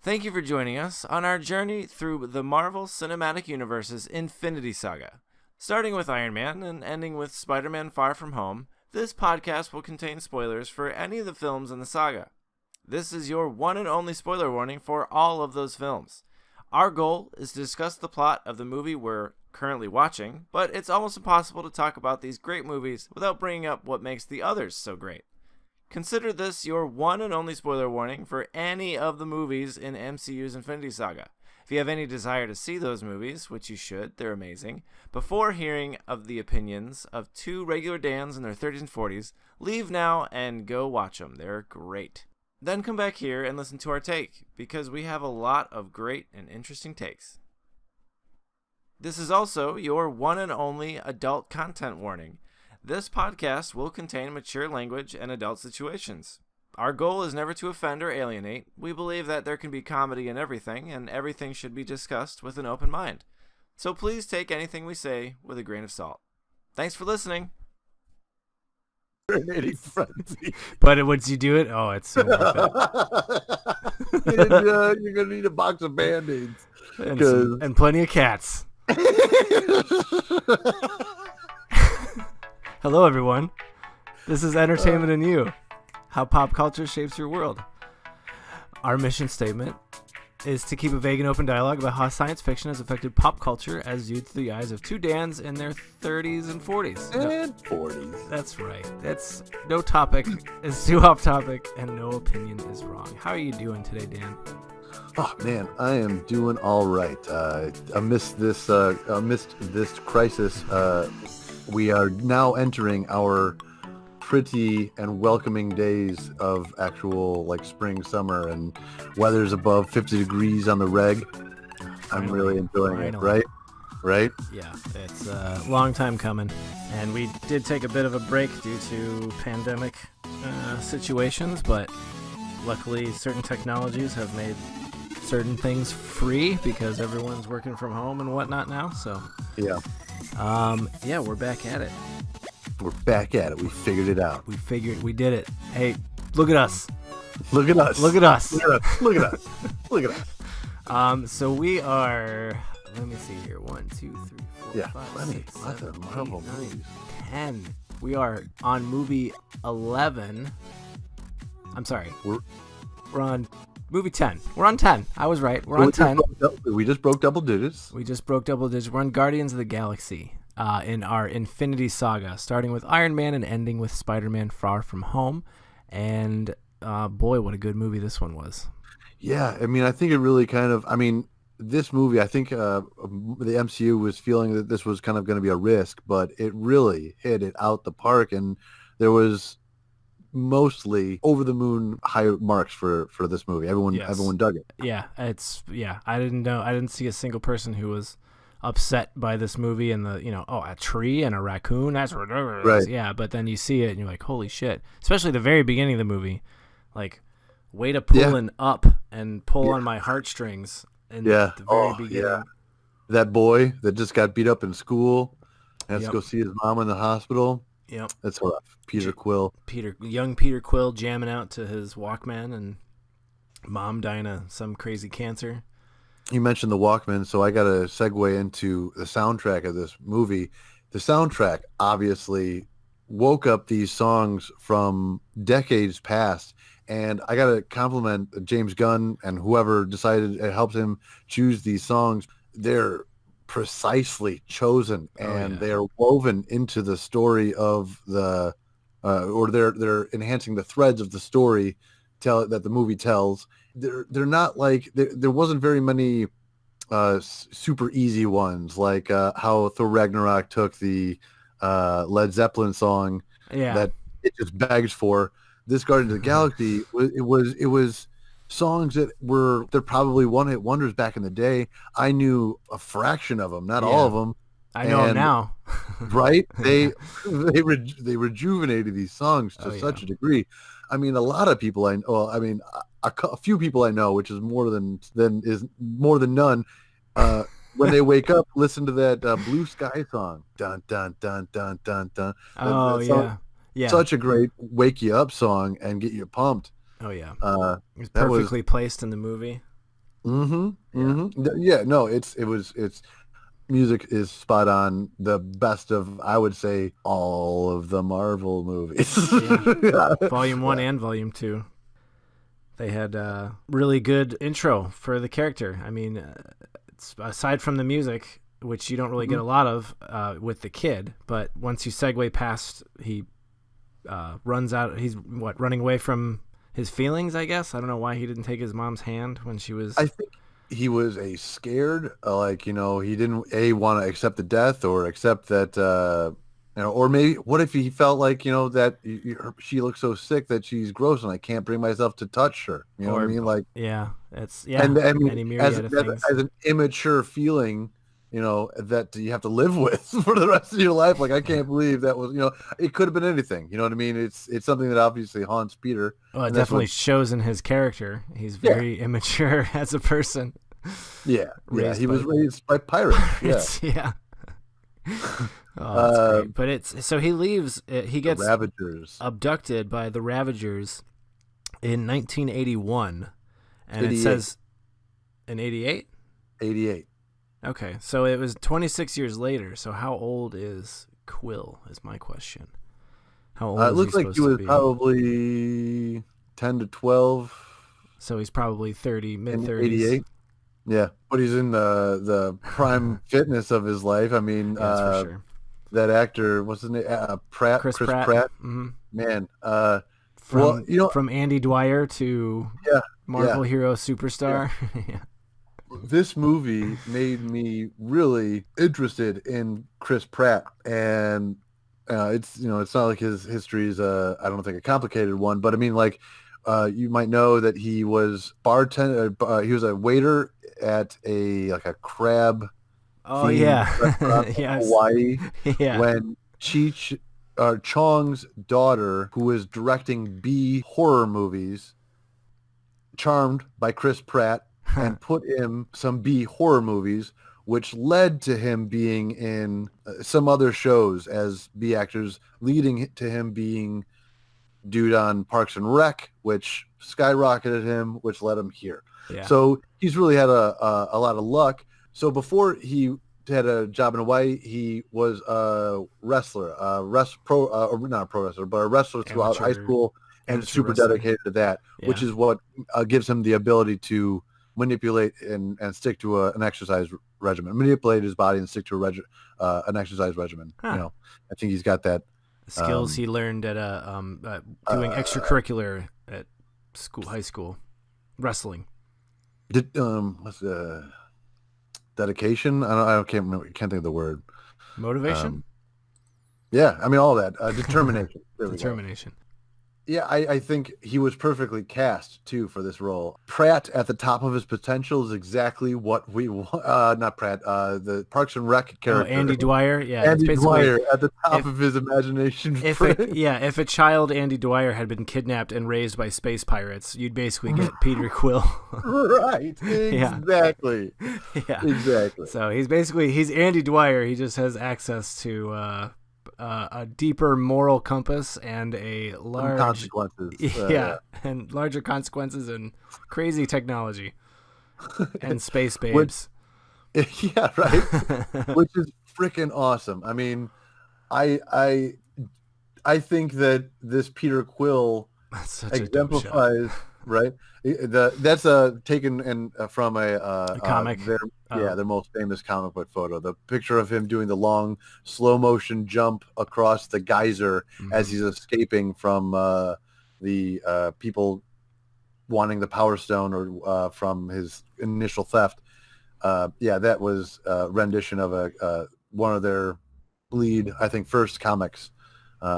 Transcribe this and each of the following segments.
Thank you for joining us on our journey through the Marvel Cinematic Universe's Infinity Saga. Starting with Iron Man and ending with Spider-Man Far From Home, this podcast will contain spoilers for any of the films in the saga. This is your one and only spoiler warning for all of those films. Our goal is to discuss the plot of the movie we're currently watching, but it's almost impossible to talk about these great movies without bringing up what makes the others so great. Consider this your one and only spoiler warning for any of the movies in MCU's Infinity Saga. If you have any desire to see those movies, which you should, they're amazing, before hearing of the opinions of two regular Dans in their 30s and 40s, leave now and go watch them. They're great. Then come back here and listen to our take, because we have a lot of great and interesting takes. This is also your one and only adult content warning. This podcast will contain mature language and adult situations. Our goal is never to offend or alienate. We believe that there can be comedy in everything, and everything should be discussed with an open mind. So please take anything we say with a grain of salt. Thanks for listening. Frenzy. But once you do it, oh, it's so worth it. You're gonna need a box of Band-Aids and plenty of cats. Hello, everyone. This is Entertainment and You, how pop culture shapes your world. Our mission statement is to keep a vague and open dialogue about how science fiction has affected pop culture as viewed through the eyes of two Dans in their 30s and 40s. And 40s. That's right. That's no topic is too off topic, and no opinion is wrong. How are you doing today, Dan? Oh man, I am doing all right. Amidst this crisis, we are now entering our pretty and welcoming days of actual spring, summer, and weather's above 50 degrees on the reg. I'm really enjoying it, right? Yeah, it's a long time coming, and we did take a bit of a break due to pandemic situations, but luckily certain technologies have made certain things free because everyone's working from home and whatnot now, so yeah, we're back at it. We're back at it. We figured it out. We did it. Hey, look at us. Look at us. Look at us. Look at us. Look at us. Look at us. So we are, let me see here. 1, 2, 3, 4, 5, 6, 7, 8, 9, 10. We are on movie 11. I'm sorry. We're on movie 10. We're on 10. I was right. We're on 10. We just broke double digits. We're on Guardians of the Galaxy. In our Infinity Saga, starting with Iron Man and ending with Spider-Man Far From Home. And boy, what a good movie this one was. Yeah, I mean, I think it really this movie, I think the MCU was feeling that this was kind of going to be a risk, but it really hit it out the park, and there was mostly over the moon high marks for this movie. Everyone dug it. Yeah, I didn't see a single person who was upset by this movie and a tree and a raccoon, that's right. Yeah, but then you see it and you're like, holy shit. Especially the very beginning of the movie, like way to pulling up and pull on my heartstrings in the very beginning. Yeah. That boy that just got beat up in school has to go see his mom in the hospital. Yep. That's rough. Young Peter Quill jamming out to his Walkman and mom dying of some crazy cancer. You mentioned the Walkman, so I got to segue into the soundtrack of this movie. The soundtrack obviously woke up these songs from decades past, and I got to compliment James Gunn and whoever decided it helped him choose these songs. They're precisely chosen, and they are woven into the story of the, or they're enhancing the threads of the story that the movie tells. They're not like there wasn't very many super easy ones like how Thor Ragnarok took the Led Zeppelin song that it just begs for. This Guardians of the Galaxy, it was songs they're probably one-hit wonders back in the day. I knew a fraction of them, not all of them. I know them now. Right? They rejuvenated these songs to such a degree. I mean, a lot of people a few people I know, which is more than none. When they wake up, listen to that Blue Sky song. Dun dun dun dun dun dun. Oh song, yeah. Such a great wake you up song and get you pumped. Oh yeah. It's perfectly placed in the movie. Yeah, no, it's music is spot on. The best of, I would say, all of the Marvel movies. Yeah. Yeah. Volume 1 Yeah. and Volume 2. They had a really good intro for the character. I mean, aside from the music, which you don't really get Mhm. a lot of with the kid, but once you segue past, he runs out. He's running away from his feelings, I guess. I don't know why he didn't take his mom's hand when she I was. think he was a scared, like, he didn't want to accept the death or accept that, or maybe what if he felt like, that she looks so sick that she's gross and I can't bring myself to touch her. You know what I Or mean? Like, yeah, it's and I mean, any as myriad of as, things. as an immature feeling, that you have to live with for the rest of your life. Like, I can't believe that was, it could have been anything. You know what I mean? It's something that obviously haunts Peter, Well, it and that's what. definitely shows in his character. He's Yeah, very immature as a person, yeah. raised He was by raised by pirates. Yeah. pirates. Yeah. Oh, that's great. Um, But it's so he leaves. He the gets Ravagers. abducted by the Ravagers in 1981, and it 88. says in 88. 88. Okay, so it was 26 years later. So how old is Quill? Is my question. How old It is he looks like he supposed to was be? probably 10 to 12 So he's probably 30, mid in 30s. 88. Yeah, but he's in the prime fitness of his life. I mean, Yeah, that's for sure. that actor, what's his name? Chris Chris Pratt. Pratt. Hmm. Man, well, From Andy Dwyer to yeah, yeah. Marvel hero Yeah. superstar. Yeah. This movie made me really interested in Chris Pratt, and it's not like his history is I don't think a complicated one, but I mean, like, you might know that he was bartender. He was a waiter at a crab Oh themed restaurant yeah, in yes, Hawaii yeah. when Chong's daughter, who is directing B horror movies, charmed by Chris Pratt and put him some B horror movies, which led to him being in some other shows as B actors, leading to him being dude on Parks and Rec, which skyrocketed him, which led him here. Yeah. So he's really had a lot of luck. So before he had a job in Hawaii, he was a wrestler, not a pro wrestler, but a wrestler throughout high Amateur school, and amateur super wrestling. dedicated to that, which Yeah. is what gives him the ability to manipulate and stick to an exercise regimen, manipulate his body and stick to an exercise regimen. Huh. I think he's got that. Skills Um, he learned at doing extracurricular at high school, wrestling. what's dedication? I can't remember. Can't think of the word. Motivation? Um, yeah, I mean all that determination. There we go. Determination. Yeah, I think he was perfectly cast too for this role. Pratt at the top of his potential is exactly what we want. Not Pratt, the Parks and Rec Oh, character. Andy Dwyer. Yeah, it's Andy basically Dwyer at the top if of his imagination. if a child Andy Dwyer had been kidnapped and raised by space pirates, you'd basically get Peter Quill. Right, Yeah. exactly. Yeah. Exactly. So he's Andy Dwyer. He just has access to a deeper moral compass and a Some large consequences. yeah, and larger consequences and crazy technology and space Which, babes. yeah, right. Which is freaking awesome. I mean, I think that this Peter Quill That's such a dope shot. exemplifies, right? That's taken from A comic. their most famous comic book photo. The picture of him doing the long slow motion jump across the geyser as Mhm. he's escaping from the people wanting the Power Stone or from his initial theft. Yeah, that was a rendition of one of their lead, I think, first comics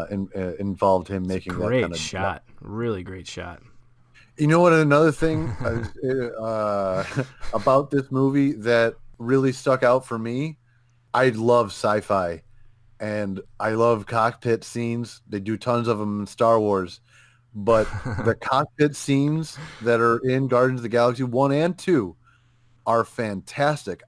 involved him It's a making that kind great of jump. shot. Really great shot. You know what? Another thing about this movie that really stuck out for me, I love sci-fi and I love cockpit scenes. They do tons of them in Star Wars, but the cockpit scenes that are in Guardians of the Galaxy 1 and 2 are fantastic.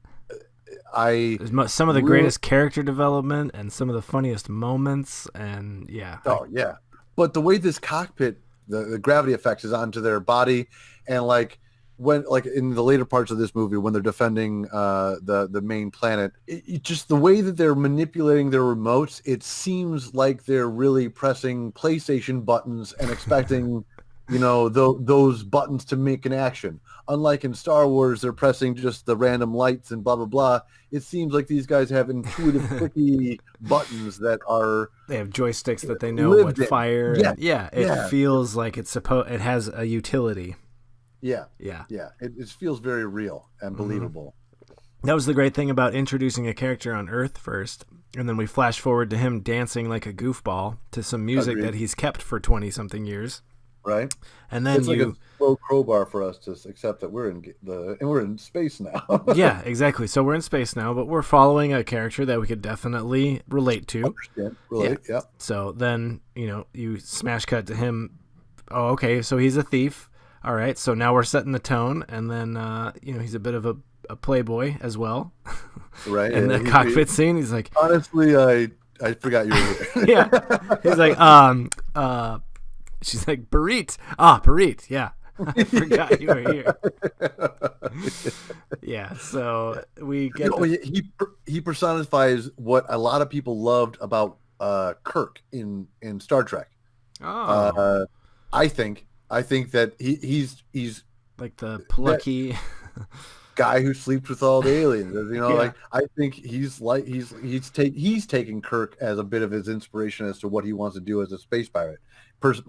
I There's some of the really, greatest character development and some of the funniest moments, and yeah, oh yeah, but the way this cockpit, the gravity effects is onto their body, and like when, like in the later parts of this movie, when they're defending the main planet, just the way that they're manipulating their remotes, it seems like they're really pressing PlayStation buttons and expecting, those buttons to make an action. Unlike in Star Wars, they're pressing just the random lights and blah blah blah. It seems like these guys have intuitive, clicky buttons that are. They have joysticks that they know what fire. Yeah, It feels like it has a utility. Yeah. Yeah. It feels very real and believable. That was the great thing about introducing a character on Earth first, and then we flash forward to him dancing like a goofball to some music that he's kept for 20-something years. Right. And then it's like a slow crowbar for us to accept that we're in space now. Yeah, exactly. So we're in space now, but we're following a character that we could definitely relate to. Understand. Relate. Yeah. So then, you smash cut to him. Oh, okay. So he's a thief. All right. So now we're setting the tone, and then he's a bit of a playboy as well. Right. In the cockpit scene, he's like, honestly, I forgot you were here. Yeah. He's like, she's like, Barit. Barit. Yeah. I forgot you were here. Yeah. So we get. He personifies what a lot of people loved about Kirk in Star Trek. Oh. I think that he's like the plucky guy who sleeps with all the aliens. Like I think he's taking Kirk as a bit of his inspiration as to what he wants to do as a space pirate.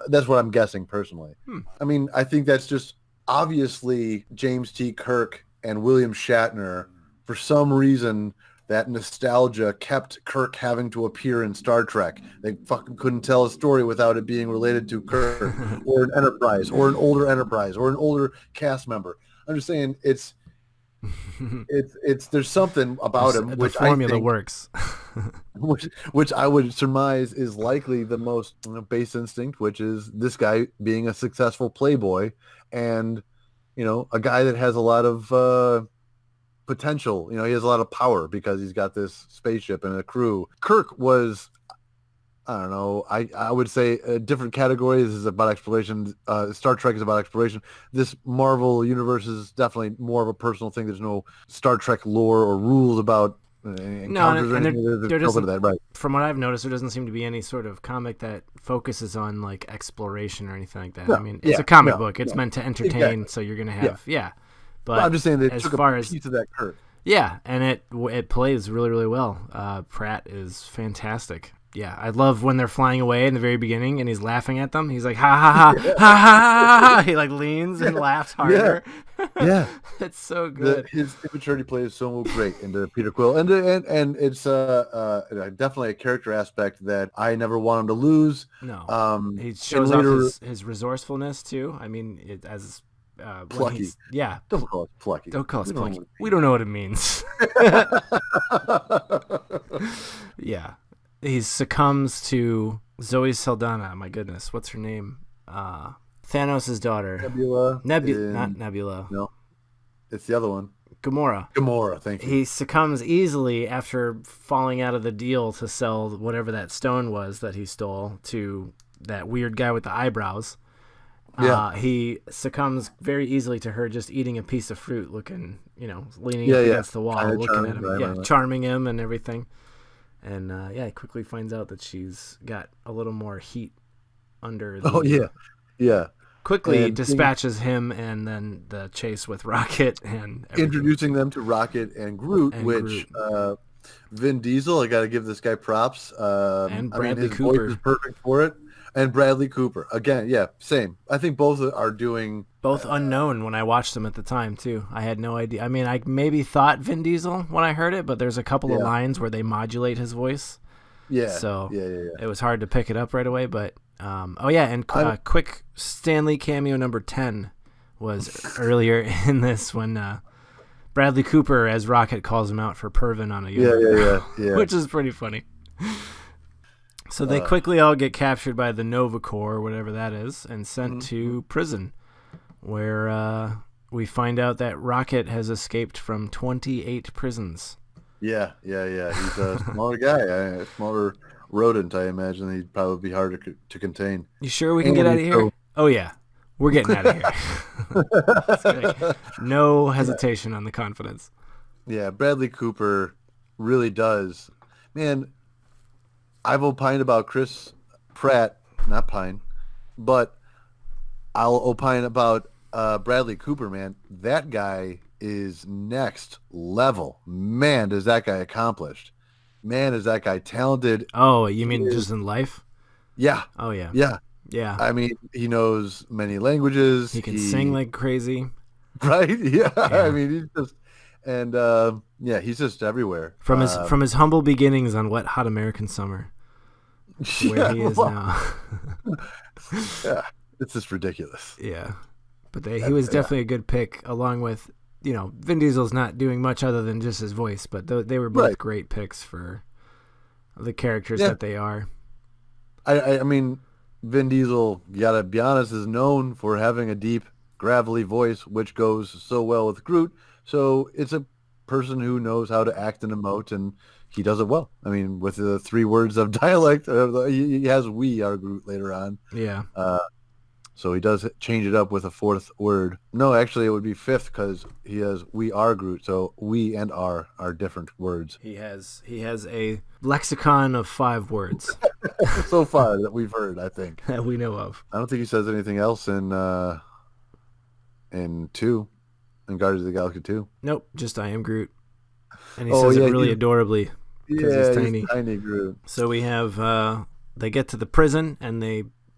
That's what I'm guessing personally. I mean, I think that's just obviously James T. Kirk and William Shatner. For some reason, that nostalgia kept Kirk having to appear in Star Trek. They fucking couldn't tell a story without it being related to Kirk or an Enterprise or an older Enterprise or an older cast member. I'm just saying it's there's something about him the which formula I think works. which I would surmise is likely the most base instinct, which is this guy being a successful playboy and a guy that has a lot of potential. He has a lot of power because he's got this spaceship and a crew. Kirk was, I don't know, I would say a different category. This is about exploration. Star Trek is about exploration. This Marvel universe is definitely more of a personal thing. There's no Star Trek lore or rules about encounters or anything. There doesn't, that, right? From what I've noticed, there doesn't seem to be any sort of comic that focuses on like exploration or anything like that. No, I mean, it's a comic book. It's no. meant to entertain, Exactly. so you're going to have, But I'm just saying that as it took far a as piece of that Kirk. Yeah, and it plays really, really well. Pratt is fantastic. Yeah, I love when they're flying away in the very beginning and he's laughing at them. He's like, ha ha ha, ha ha ha ha. He like leans and laughs harder. Yeah. It's so good. His immaturity plays so great into Peter Quill. And it's definitely a character aspect that I never want him to lose. No. He shows off his resourcefulness too. I mean, plucky. Yeah. Don't call it plucky. Don't call us plucky. We don't know what it means. Yeah. He succumbs to Zoe Saldana. My goodness, what's her name? Thanos' daughter. Nebula. Not Nebula. No, it's the other one. Gamora. Thank you. He succumbs easily after falling out of the deal to sell whatever that stone was that he stole to that weird guy with the eyebrows. Yeah. He succumbs very easily to her just eating a piece of fruit, looking, leaning up against the wall, looking at him. Right. Charming him and everything. And he quickly finds out that she's got a little more heat under the... Yeah. Quickly dispatches him and then the chase with Rocket and everything. Introducing them to Rocket and Groot, Vin Diesel, I got to give this guy props. And Bradley his Cooper. voice is perfect for it. And Bradley Cooper. Again, same. I think both are doing... Both unknown when I watched them at the time, too. I had no idea. I mean, I maybe thought Vin Diesel when I heard it, but there's a couple of lines where they modulate his voice. Yeah. So it was hard to pick it up right away. But, quick Stanley cameo number 10 was earlier in this when Bradley Cooper, as Rocket, calls him out for perving on a yeah. Which is pretty funny. So they quickly all get captured by the Nova Corps, or whatever that is, and sent to prison, where we find out that Rocket has escaped from 28 prisons. Yeah. He's a smaller guy, a smaller rodent. I imagine he'd probably be harder to contain. You sure we can get out of here? Oh yeah, We're getting out of here. It's like, no hesitation on the confidence. Yeah, Bradley Cooper really does. Man, I've opined about Chris Pratt, not Pine, but I'll opine about Bradley Cooper, man. That guy is next level. Man, does that guy accomplished. Man, is that guy talented. Oh, you mean just in life? Yeah. Oh, yeah. Yeah. Yeah. I mean, he knows many languages. He can sing like crazy. Right? Yeah. I mean, he's just, and he's just everywhere. From his humble beginnings on Wet Hot American Summer, where he is now. Yeah, it's just ridiculous. Yeah, but he was definitely a good pick, along with, Vin Diesel's not doing much other than just his voice, but they were both great picks for the characters that they are. I mean, Vin Diesel, you gotta be honest, is known for having a deep, gravelly voice, which goes so well with Groot. So it's a person who knows how to act and emote, and he does it well. I mean, with the 3 words of dialect, he has "we are Groot" later on. Yeah. So he does change it up with a 4th word. No, actually, it would be 5th because he has "we are Groot." So "we" and "are" different words. He has a lexicon of 5 words so far that we've heard, I think, that we know of. I don't think he says anything else in 2, in Guardians of the Galaxy 2. Nope, just "I am Groot," and he says it really adorably because he's tiny. He's tiny Groot. So we have they get to the prison, and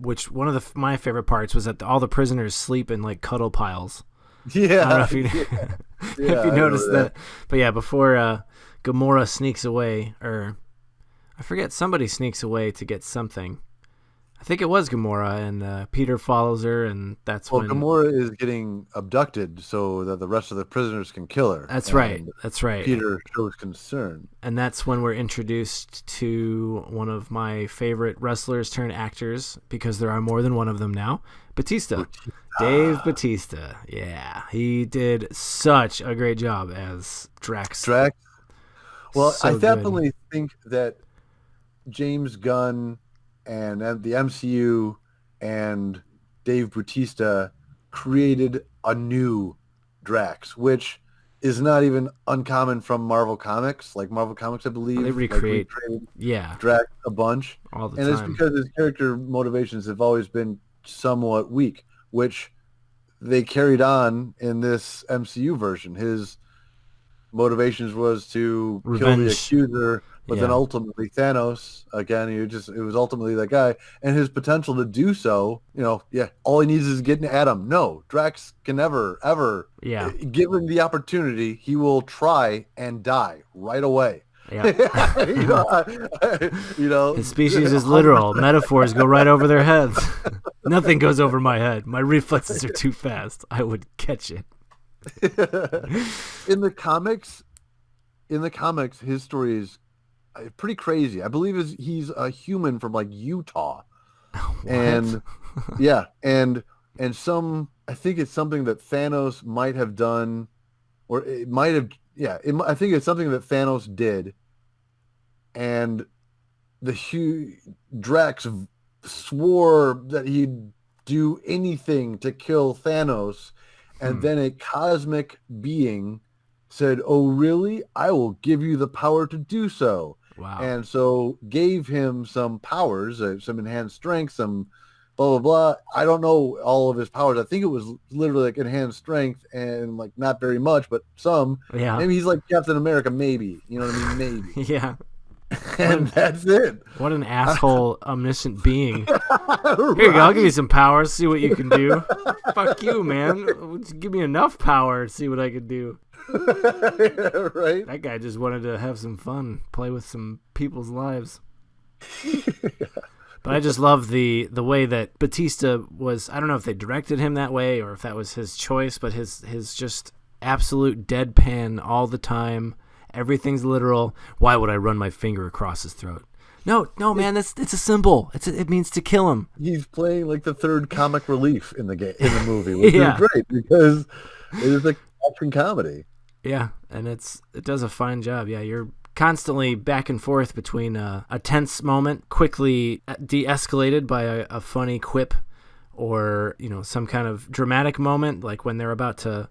which one of my favorite parts was that all the prisoners sleep in like cuddle piles. Yeah, I don't know if you if you noticed that. But yeah, before Gamora sneaks away, or I forget, somebody sneaks away to get something. I think it was Gamora, and Peter follows her, and that's when Gamora is getting abducted so that the rest of the prisoners can kill her. That's right. Peter shows concern. And that's when we're introduced to one of my favorite wrestlers turned actors, because there are more than one of them now, Batista. Dave Batista. Yeah, he did such a great job as Drax. Well, So I definitely think that James Gunn and the MCU and Dave Bautista created a new Drax, which is not even uncommon from Marvel Comics. Like Marvel Comics, I believe, They recreated Drax a bunch all the and time. it's because his character motivations have always been somewhat weak, which they carried on in this MCU version. His motivations was to kill the accuser, but then ultimately Thanos, again, it was ultimately that guy, and his potential to do so, all he needs is getting at him. No, Drax can never, ever, given the opportunity, he will try and die right away. Yeah. His species is literal. Metaphors go right over their heads. Nothing goes over my head. My reflexes are too fast. I would catch it. In the comics, his story is pretty crazy. I believe he's a human from like Utah. What? And and some, I think it's something that Thanos might have done, or it might have, I think it's something that Thanos did, and Drax swore that he'd do anything to kill Thanos, and then a cosmic being said, "Oh, really? I will give you the power to do so." Wow. And so gave him some powers, some enhanced strength, some blah, blah, blah. I don't know all of his powers. I think it was literally like enhanced strength and like not very much, but some. Yeah. Maybe he's like Captain America, maybe. You know what I mean? Maybe. Yeah. And that's it. What an asshole omniscient being. Here you go. I'll give you some powers. See what you can do. Fuck you, man. Give me enough power to see what I can do. Right? That guy just wanted to have some fun, play with some people's lives. But I just love the way that Batista was. I don't know if they directed him that way or if that was his choice, but his just absolute deadpan all the time. Everything's literal. Why would I run my finger across his throat? No, man. It's a symbol. It means to kill him. He's playing like the third comic relief in the movie, which is great because it is like action comedy. Yeah, and it does a fine job. Yeah, you're constantly back and forth between a tense moment quickly de-escalated by a funny quip, or, some kind of dramatic moment, like when they're about to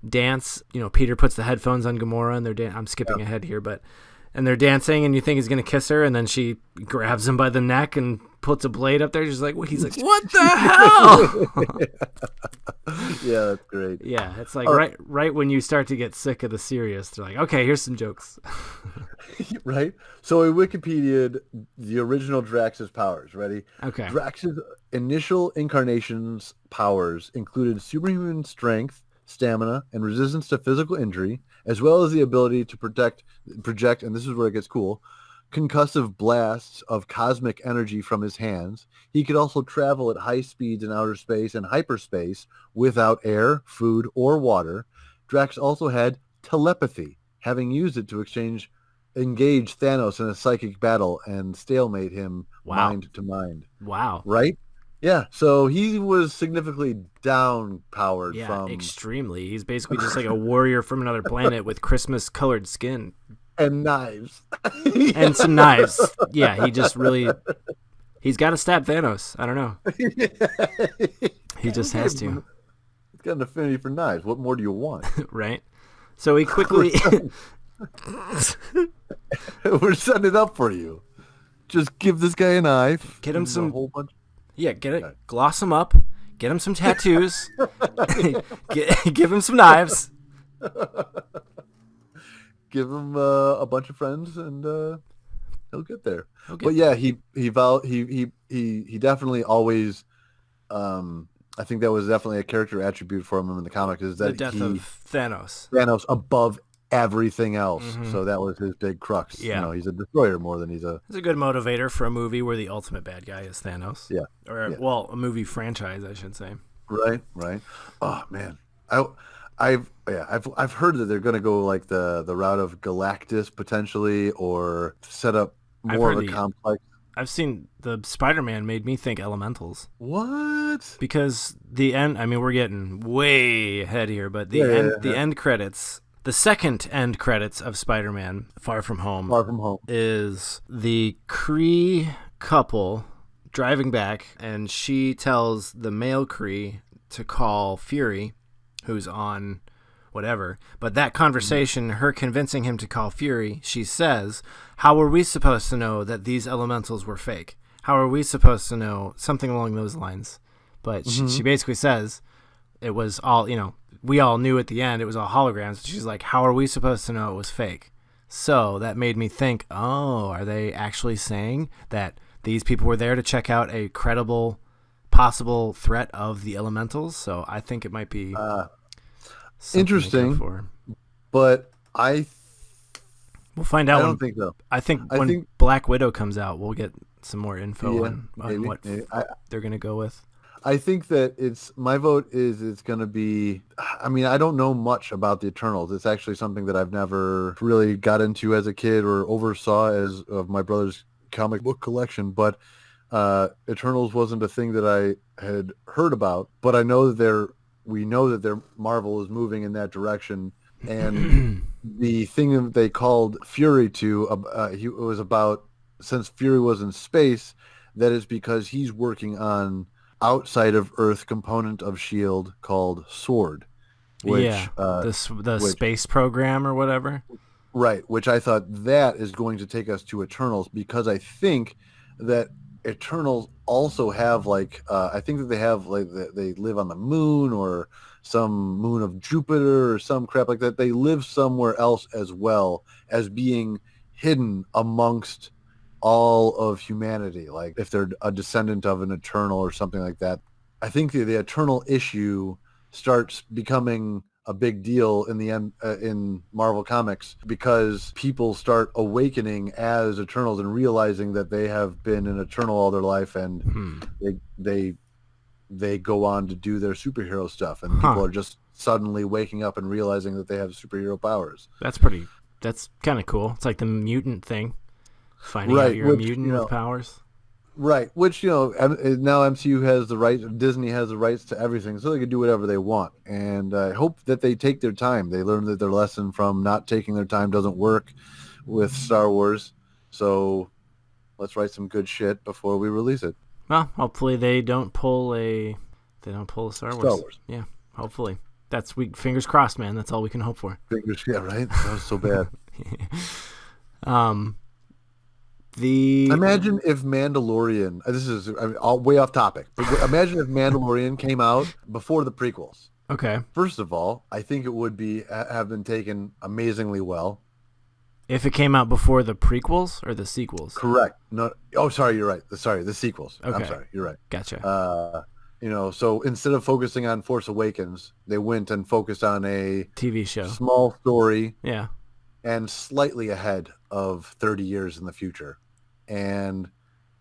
dance, Peter puts the headphones on Gamora and I'm skipping ahead here, and they're dancing and you think he's going to kiss her, and then she grabs him by the neck and puts a blade up there. He's like, what the hell? Yeah, that's great. Yeah, it's like right when you start to get sick of the serious, they're like, okay, here's some jokes. Right? So in Wikipedia, the original Drax's powers, ready? Okay. Drax's initial incarnation's powers included superhuman strength, stamina, and resistance to physical injury, as well as the ability to project, and this is where it gets cool, concussive blasts of cosmic energy from his hands. He could also travel at high speeds in outer space and hyperspace without air, food, or water. Drax also had telepathy, having used it to engage Thanos in a psychic battle and stalemate him mind to mind. Wow. Right? Yeah, so he was significantly down-powered from... Yeah, extremely. He's basically just like a warrior from another planet with Christmas-colored skin. And knives. And some knives. Yeah, he just really... He's got to stab Thanos. I don't know. He just has to. He's got an affinity for knives. What more do you want? Right? So he quickly... We're setting it up for you. Just give this guy a knife. Get him some... A whole bunch... Yeah, get it. Gloss him up. Get him some tattoos. Give him some knives. Give him a bunch of friends, and he'll get there. But yeah, he definitely always. I think that was definitely a character attribute for him in the comic, is that the death of Thanos. Thanos above everything else. Mm-hmm. So that was his big crux. Yeah, he's a destroyer more than he's a. It's a good motivator for a movie where the ultimate bad guy is Thanos. Yeah, well, a movie franchise, I should say. Right. Oh man, I've heard that they're going to go like the route of Galactus potentially, or set up more of a complex. I've seen the Spider-Man made me think elementals. What? Because the end. I mean, we're getting way ahead here, but the end credits. The second end credits of Spider-Man Far From Home is the Kree couple driving back, and she tells the male Kree to call Fury, who's on whatever. But that conversation, her convincing him to call Fury, she says, how are we supposed to know that these elementals were fake? How are we supposed to know? Something along those lines. But she basically says it was all, we all knew at the end it was all holograms. She's like, how are we supposed to know it was fake? So that made me think, are they actually saying that these people were there to check out a credible possible threat of the elementals? So I think it might be interesting, but we'll find out. I don't think so. I think when Black Widow comes out, we'll get some more info on what they're going to go with. I think that my vote is it's going to be, I mean, I don't know much about the Eternals. It's actually something that I've never really got into as a kid or oversaw as of my brother's comic book collection, but Eternals wasn't a thing that I had heard about, but I know that we know that Marvel is moving in that direction, and the thing that they called Fury to, it was about, since Fury was in space, that is because he's working on outside of Earth component of S.H.I.E.L.D. called SWORD. Which, the space program or whatever. Right, which I thought that is going to take us to Eternals, because I think that Eternals also have I think that they have they live on the moon or some moon of Jupiter or some crap like that. They live somewhere else as well as being hidden amongst all of humanity, like if they're a descendant of an Eternal or something like that. I think the Eternal issue starts becoming a big deal in Marvel Comics, because people start awakening as Eternals and realizing that they have been an Eternal all their life, and they go on to do their superhero stuff, and people are just suddenly waking up and realizing that they have superhero powers. That's kind of cool. It's like the mutant thing. Finding out you're a mutant with powers. Right, which, now MCU has the rights, Disney has the rights to everything, so they can do whatever they want. And I hope that they take their time. They learned that their lesson from not taking their time doesn't work with Star Wars. So let's write some good shit before we release it. Well, hopefully they don't pull a They don't pull a Star Wars. Star Wars. Yeah, hopefully. Fingers crossed, man. That's all we can hope for. Yeah, right? That was so bad. Imagine if Mandalorian, this is way off topic, but imagine if Mandalorian came out before the prequels. Okay. First of all, I think it would have been taken amazingly well. If it came out before the prequels or the sequels? Correct. No. Oh, sorry, you're right. Sorry, the sequels. Okay. I'm sorry, you're right. Gotcha. So instead of focusing on Force Awakens, they went and focused on a TV show. Small story. Yeah. And slightly ahead of 30 years in the future. And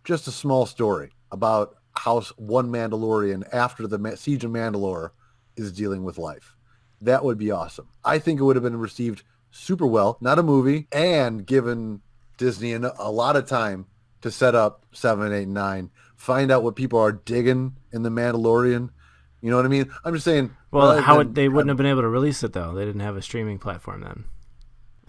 just a small story about how one Mandalorian after the Siege of Mandalore is dealing with life. That would be awesome. I think it would have been received super well, not a movie, and given Disney a lot of time to set up 7, 8, 9, find out what people are digging in The Mandalorian. You know what I mean? I'm just saying. Well, they wouldn't have been able to release it, though. They didn't have a streaming platform then.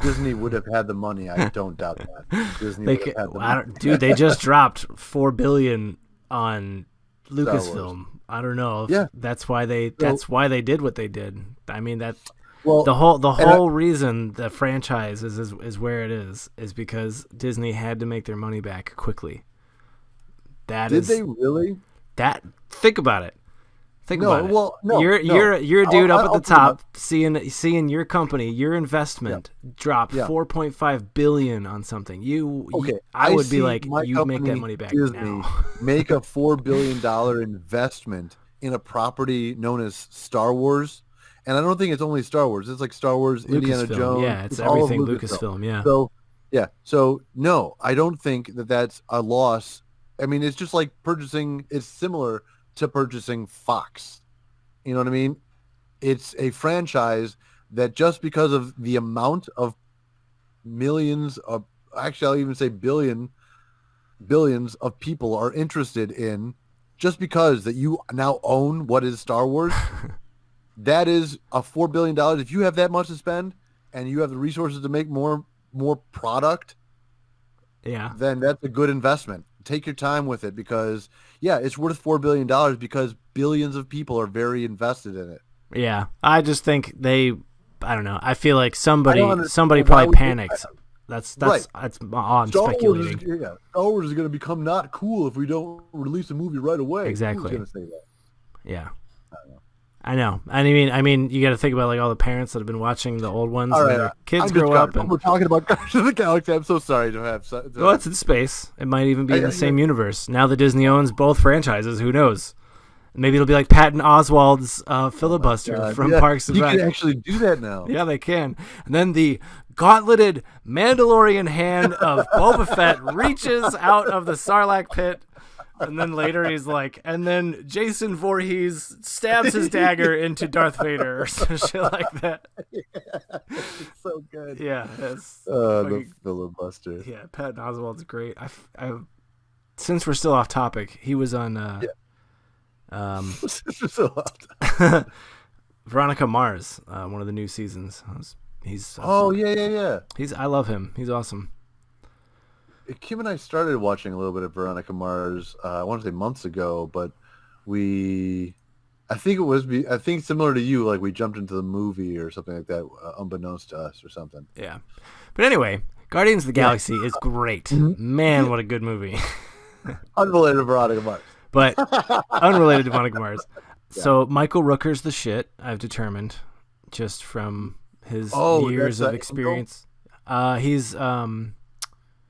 Disney would have had the money. I don't doubt that. Disney would have had the money. Dude, they just dropped $4 billion on Lucasfilm. I don't know if that's why they did what they did. I mean the whole reason the franchise is where it is because Disney had to make their money back quickly. Did they really? Think about it. Think about it. Well, no, you're a dude up at the top seeing your company, your investment drop $4.5 billion on something. I would be like, you make that money back Disney now. Make a $4 billion investment in a property known as Star Wars, and I don't think it's only Star Wars. It's like Star Wars, Indiana Jones. Yeah, it's everything Lucasfilm. Yeah. So no, I don't think that that's a loss. I mean, it's just like purchasing. It's similar to purchasing Fox. You know what I mean? It's a franchise that just because of the amount of millions of, actually I'll even say billions of people are interested in, just because that you now own what is Star Wars, that is a $4 billion. If you have that much to spend and you have the resources to make more product, then that's a good investment. Take your time with it because, it's worth $4 billion because billions of people are very invested in it. Yeah, I just think I don't know. I feel like somebody probably panicked. That's right. That's I'm speculating. Star Wars is going to become not cool if we don't release a movie right away. Exactly. Who's going to say that? Yeah. I know. I mean, you got to think about like all the parents that have been watching the old ones. All and their kids grow up. We're talking about Guardians of the Galaxy. I'm so sorry to have. Well, it's in space. It might even be in the same universe. Now that Disney owns both franchises, who knows? Maybe it'll be like Patton Oswalt's filibuster from Parks and Rec. You can actually do that now. Yeah, they can. And then the gauntleted Mandalorian hand of Boba Fett reaches out of the Sarlacc pit. And then later he's like, and then Jason Voorhees stabs his dagger into Darth Vader or some shit like that. It's so good. Yeah. The filibuster. Yeah, Patton Oswalt's great. Since we're still off topic, he was on Veronica Mars, one of the new seasons. He's awesome. Yeah. I love him. He's awesome. Kim and I started watching a little bit of Veronica Mars. I want to say months ago, but I think similar to you, like we jumped into the movie or something like that, unbeknownst to us or something. Yeah, but anyway, Guardians of the Galaxy is great. Mm-hmm. Man, what a good movie. Unrelated to Veronica Mars. But unrelated to Veronica Mars. Yeah. So Michael Rooker's the shit, I've determined, just from his years of experience. He's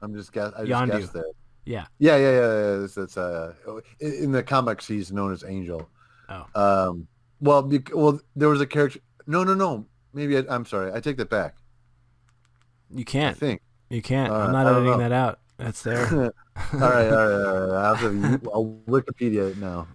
I just guessed that. Yeah. Yeah. That's in the comics he's known as Angel. Oh. Well, there was a character. No. Maybe I'm sorry. I take that back. You can't. I think you can't. I'm not editing that out. That's there. All right. I'll Wikipedia it now.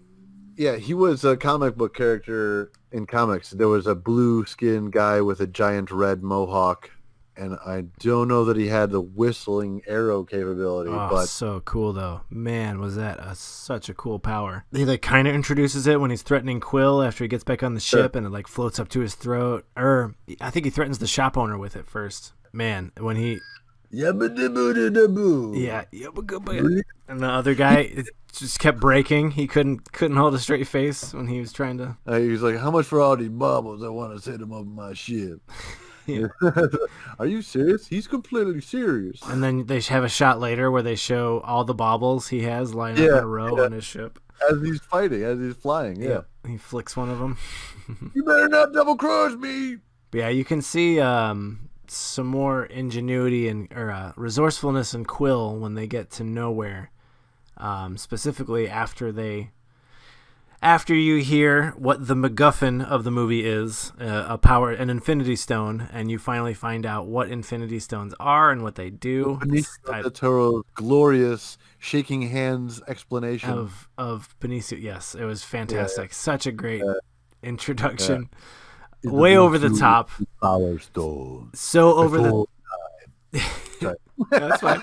Yeah, he was a comic book character in comics. There was a blue-skinned guy with a giant red mohawk. And I don't know that he had the whistling arrow capability. But so cool, though. Man, was that such a cool power. He kind of introduces it when he's threatening Quill after he gets back on the ship, and it floats up to his throat. Or I think he threatens the shop owner with it first. Man, when he Yabba-dabba-dabba. Yeah. And the other guy just kept breaking. He couldn't hold a straight face when he was trying to. He was like, how much for all these bubbles? I want to set them up my ship. Yeah. Are you serious? He's completely serious. And then they have a shot later where they show all the baubles he has lying up in a row on his ship. As he's fighting, as he's flying, yeah. He flicks one of them. You better not double cross me. But yeah, you can see some more ingenuity and resourcefulness in Quill when they get to Nowhere. Specifically after you hear what the MacGuffin of the movie is, an Infinity Stone, and you finally find out what Infinity Stones are and what they do. Benicio del Toro's glorious shaking hands explanation of Benicio. Yes, it was fantastic. Such a great introduction. Yeah. Way over the top. Power Stone. So over the. That's fine.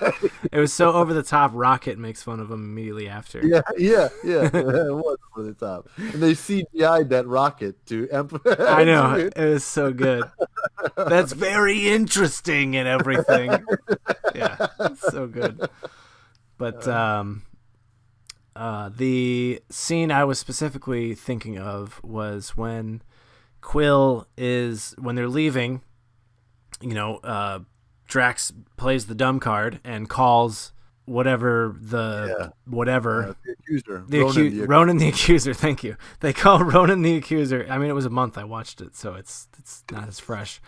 It was so over the top. Rocket makes fun of him immediately after. Yeah. It was over the top, and they CGI'd that rocket to emphasize. I know, it was so good. That's very interesting and everything. Yeah, so good. But the scene I was specifically thinking of was when when they're leaving. Drax plays the dumb card and calls whatever the accuser. Ronan the Accuser. Thank you. They call Ronan the Accuser. I mean, it was a month I watched it, so it's not as fresh.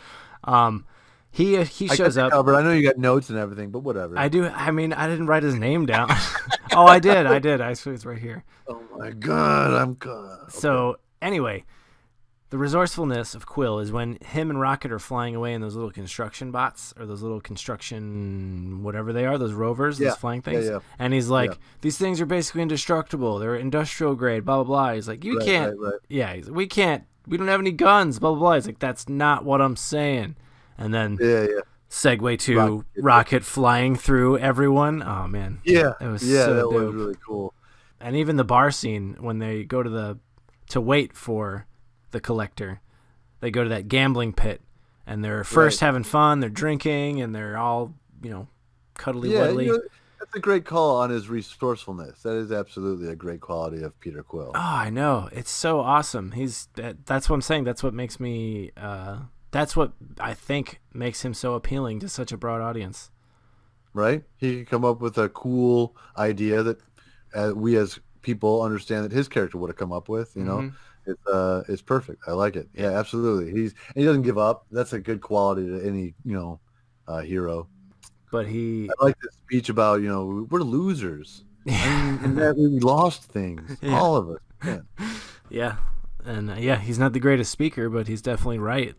He shows up. But I know you got notes and everything, but whatever. I do. I mean, I didn't write his name down. Oh, I did. Actually, it's right here. Oh my God, I'm good. Okay. So anyway. The resourcefulness of Quill is when him and Rocket are flying away in those little construction bots or those little construction whatever they are, those rovers, those flying things. Yeah. And he's like, these things are basically indestructible. They're industrial grade, blah, blah, blah. He's like, you can't. Right. Yeah, we can't. We don't have any guns, blah, blah, blah. He's like, that's not what I'm saying. And then segue to Rocket flying through everyone. Oh, man. Yeah. It was that was really cool. And even the bar scene when they go to wait for the Collector, they go to that gambling pit and they're first having fun, they're drinking, and they're all cuddly wuddly. That's a great call on his resourcefulness. That is absolutely a great quality of Peter Quill. Oh, I know, it's so awesome. That's what I'm saying. That's what makes me that's what I think makes him so appealing to such a broad audience. Right, he can come up with a cool idea that we as people understand that his character would have come up with. It's perfect. I like it. Yeah, absolutely. He doesn't give up. That's a good quality to any hero. But I like this speech about we're losers. And that we lost things. Yeah. All of us. Man. Yeah, and he's not the greatest speaker, but he's definitely right.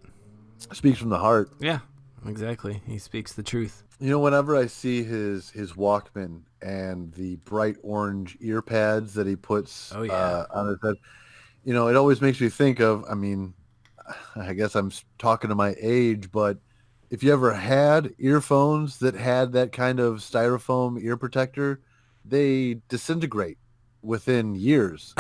Speaks from the heart. Yeah, exactly. He speaks the truth. Whenever I see his Walkman and the bright orange ear pads that he puts on his head. It always makes me think of, I guess I'm talking to my age, but if you ever had earphones that had that kind of styrofoam ear protector, they disintegrate within years.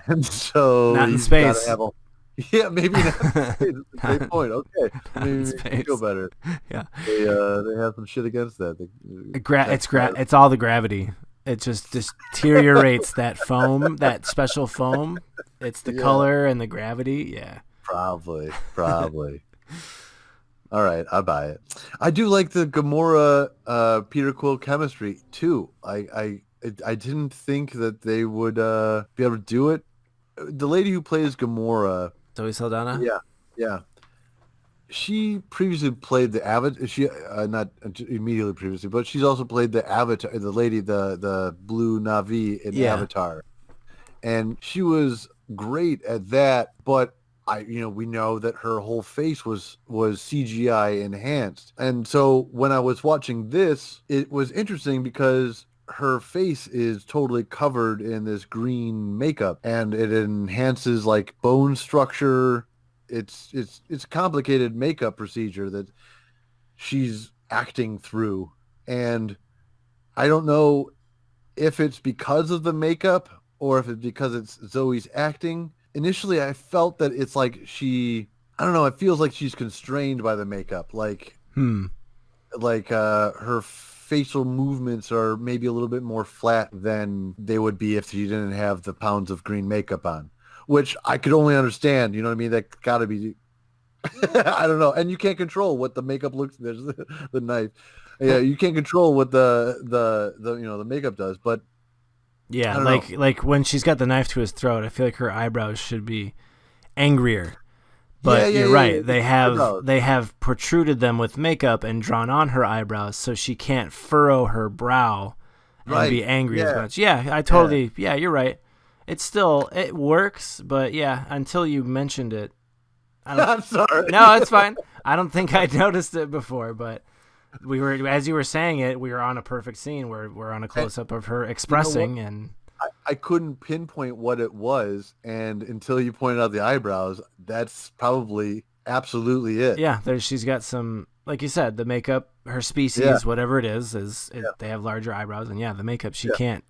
And so not in space. Maybe not in space. That's a great point. Okay. Maybe feel better. Yeah. They have some shit against that. It's all the gravity. It just deteriorates that foam, that special foam. It's the color and the gravity. Yeah. Probably. All right, I buy it. I do like the Gamora Peter Quill chemistry too. I didn't think that they would be able to do it. The lady who plays Gamora, Zoe Saldana. Yeah. She previously played the Avatar. She not immediately previously, but she's also played the Avatar, the lady, the blue Na'vi in Avatar, and she was great at that. But we know that her whole face was CGI enhanced, and so when I was watching this, it was interesting because her face is totally covered in this green makeup, and it enhances like bone structure. It's complicated makeup procedure that she's acting through, and I don't know if it's because of the makeup or if it's because it's Zoe's acting. Initially, I felt that it's like it feels like she's constrained by the makeup, like her facial movements are maybe a little bit more flat than they would be if she didn't have the pounds of green makeup on, which I could only understand. You know what I mean? That got to be. I don't know, and you can't control what the makeup looks. There's the knife. Yeah, you can't control what the the makeup does, but yeah, like when she's got the knife to his throat, I feel like her eyebrows should be angrier. But you're right. They have protruded them with makeup and drawn on her eyebrows, so she can't furrow her brow and be angry as much. Yeah, I totally. Yeah, you're right. It works, but yeah, until you mentioned it. I'm sorry. No, it's fine. I don't think I noticed it before, but as you were saying it, we were on a perfect scene where we're on a close up of her expressing and. I couldn't pinpoint what it was, and until you pointed out the eyebrows, that's probably absolutely it. Yeah, she's got some, like you said, the makeup, her species, whatever it is they have larger eyebrows, and the makeup, she can't.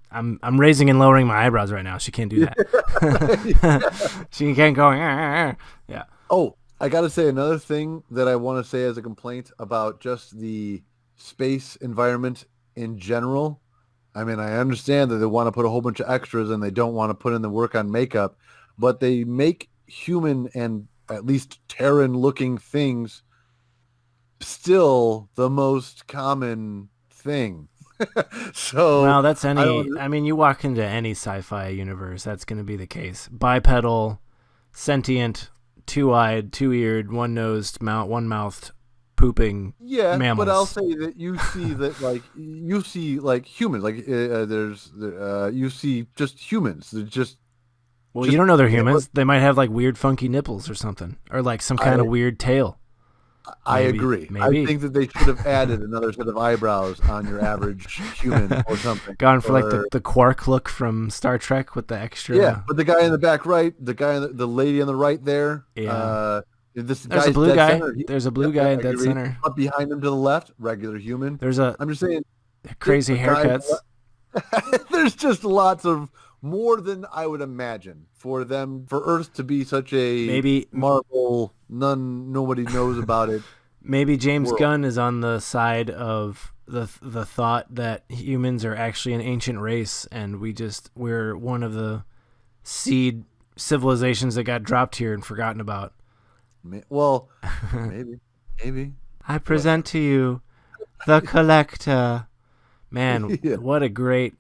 I'm raising and lowering my eyebrows right now. She can't do that. She can't go. Yeah. Oh, I got to say another thing that I want to say as a complaint about just the space environment in general. I mean, I understand that they want to put a whole bunch of extras and they don't want to put in the work on makeup, but they make human and at least Terran-looking things still the most common thing. So, well, that's I mean, you walk into any sci-fi universe, that's going to be the case. Bipedal, sentient, two-eyed, two-eared, one-nosed, one-mouthed, pooping mammals. But I'll say that you see that you see humans, you see just humans. They're just you don't know they're humans. They might have weird funky nipples or something, or some kind of weird tail. I agree. Maybe. I think that they should have added another set of eyebrows on your average human or something. Gone for the Quark look from Star Trek with the extra. Yeah, but the guy in the back right, the lady on the right there. Yeah. There's a blue guy. There's a blue guy in dead center. Up behind him to the left, regular human. I'm just saying, crazy haircuts. There's just lots of more than I would imagine for Earth to be such a Marvel. Nobody knows about it. Maybe James Gunn is on the side of the thought that humans are actually an ancient race, and we're one of the seed civilizations that got dropped here and forgotten about. Well, maybe. I present to you the Collector. Man, what a great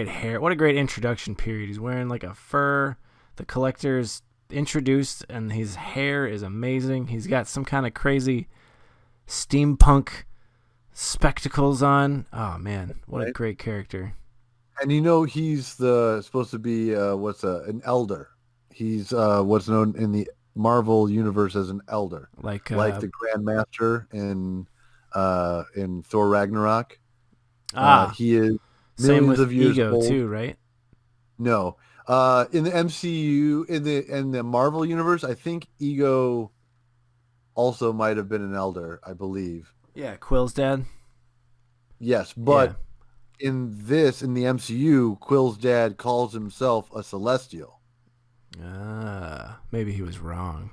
hair. What a great introduction period. He's wearing a fur. The Collector's introduced, and his hair is amazing. He's got some kind of crazy steampunk spectacles on. Oh, man, what a great character. And he's supposed to be an elder. He's what's known in the Marvel universe as an elder, like the Grandmaster in Thor Ragnarok. He is same with of years Ego old. too, right? No, in the MCU, in the Marvel universe, I think Ego also might have been an elder, I believe. Yeah, Quill's dad. Yes, but in the MCU, Quill's dad calls himself a Celestial. Maybe he was wrong.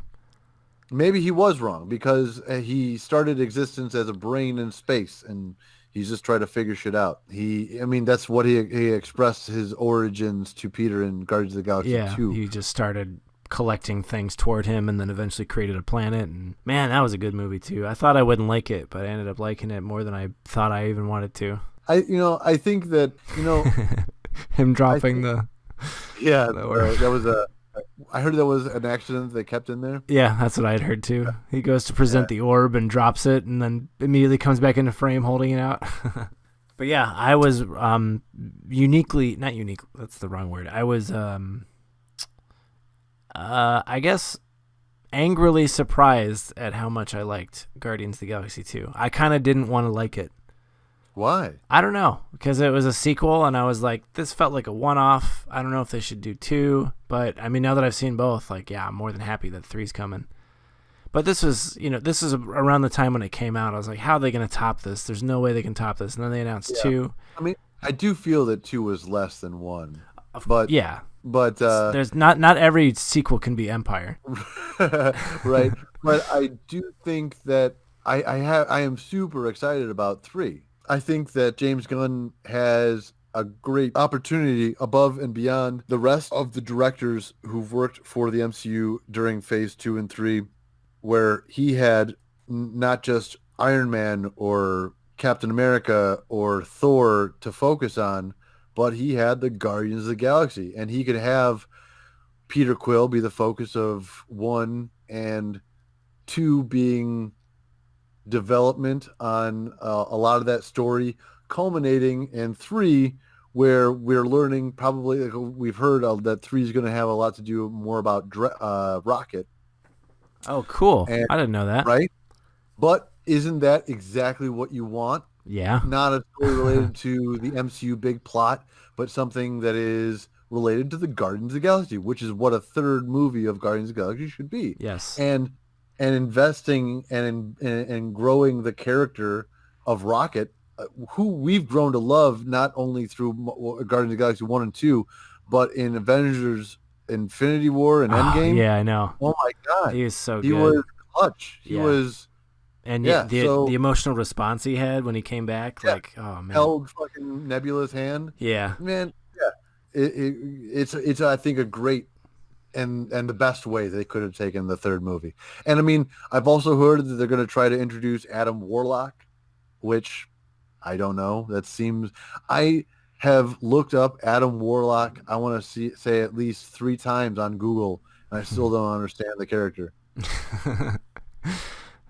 Maybe he was wrong because he started existence as a brain in space, and he's just trying to figure shit out. That's what he expressed his origins to Peter in Guardians of the Galaxy 2. He just started collecting things toward him and then eventually created a planet. And man, that was a good movie too. I thought I wouldn't like it, but I ended up liking it more than I thought I even wanted to. I think that him dropping that was I heard that was an accident they kept in there. Yeah, that's what I had heard too. He goes to present the orb and drops it, and then immediately comes back into frame holding it out. But yeah, I was not unique. That's the wrong word. I was, I guess, angrily surprised at how much I liked Guardians of the Galaxy 2. I kind of didn't want to like it. Why? I don't know, because it was a sequel, and I was like, this felt like a one-off. I don't know if they should do 2, but now that I've seen both, I'm more than happy that 3's coming. But this was around the time when it came out. I was like, how are they going to top this? There's no way they can top this. And then they announced 2. I do feel that 2 was less than 1. But yeah. But there's not every sequel can be Empire. Right. But I do think that I am super excited about 3. I think that James Gunn has a great opportunity above and beyond the rest of the directors who've worked for the MCU during phase 2 and 3, where he had not just Iron Man or Captain America or Thor to focus on, but he had the Guardians of the Galaxy, and he could have Peter Quill be the focus of 1, and 2 being development on a lot of that story, culminating in 3, where we're learning probably, like we've heard that 3 is going to have a lot to do more about Rocket. Oh, cool. And, I didn't know that. Right? But isn't that exactly what you want? Yeah. Not a story related to the MCU big plot, but something that is related to the Guardians of the Galaxy, which is what a 3rd movie of Guardians of the Galaxy should be. Yes. And investing and growing the character of Rocket, who we've grown to love not only through Guardians of the Galaxy 1 and 2, but in Avengers Infinity War and Endgame. Yeah, I know. Oh my God. He was so good. He was clutch. He was... And the emotional response he had when he came back, like, oh man, held fucking Nebula's hand. Yeah, man. Yeah, it's I think a great and the best way they could have taken the 3rd movie. And I mean, I've also heard that they're going to try to introduce Adam Warlock, which I don't know. That seems... I have looked up Adam Warlock, I want to say at least 3 times on Google, and I still don't understand the character.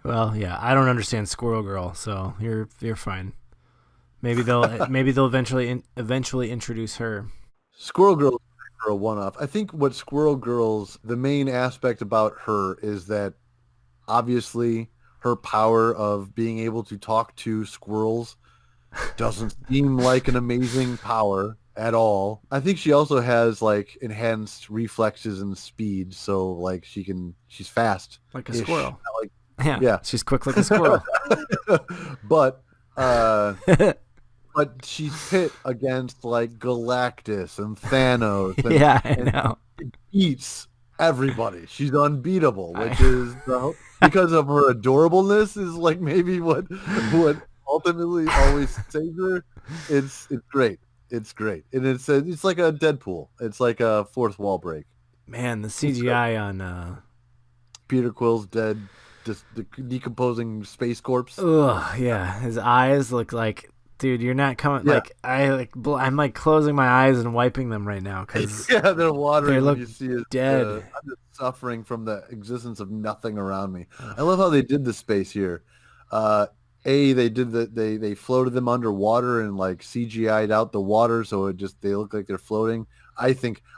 Well, yeah, I don't understand Squirrel Girl, so you're fine. Maybe they'll eventually introduce her. Squirrel Girl are a one-off. I think what Squirrel Girl's, the main aspect about her is that obviously her power of being able to talk to squirrels doesn't seem like an amazing power at all. I think she also has like enhanced reflexes and speed, so like she's fast. Like a squirrel. Like, yeah. She's quick like a squirrel. But she's pit against like Galactus and Thanos. And, yeah, I know. She beats everybody. She's unbeatable, which is because of her adorableness is like maybe what ultimately always saves her. It's great. It's great. And it's like a Deadpool. It's like a fourth wall break. Man, the CGI on Peter Quill's dead, just decomposing space corpse. Ugh, yeah. His eyes look like, dude, you're not coming. Yeah. I'm like closing my eyes and wiping them right now because they're watering. They look you see his, dead. I'm just suffering from the existence of nothing around me. I love how they did the space here. They floated them underwater and like CGI'd out the water, so they look like they're floating. I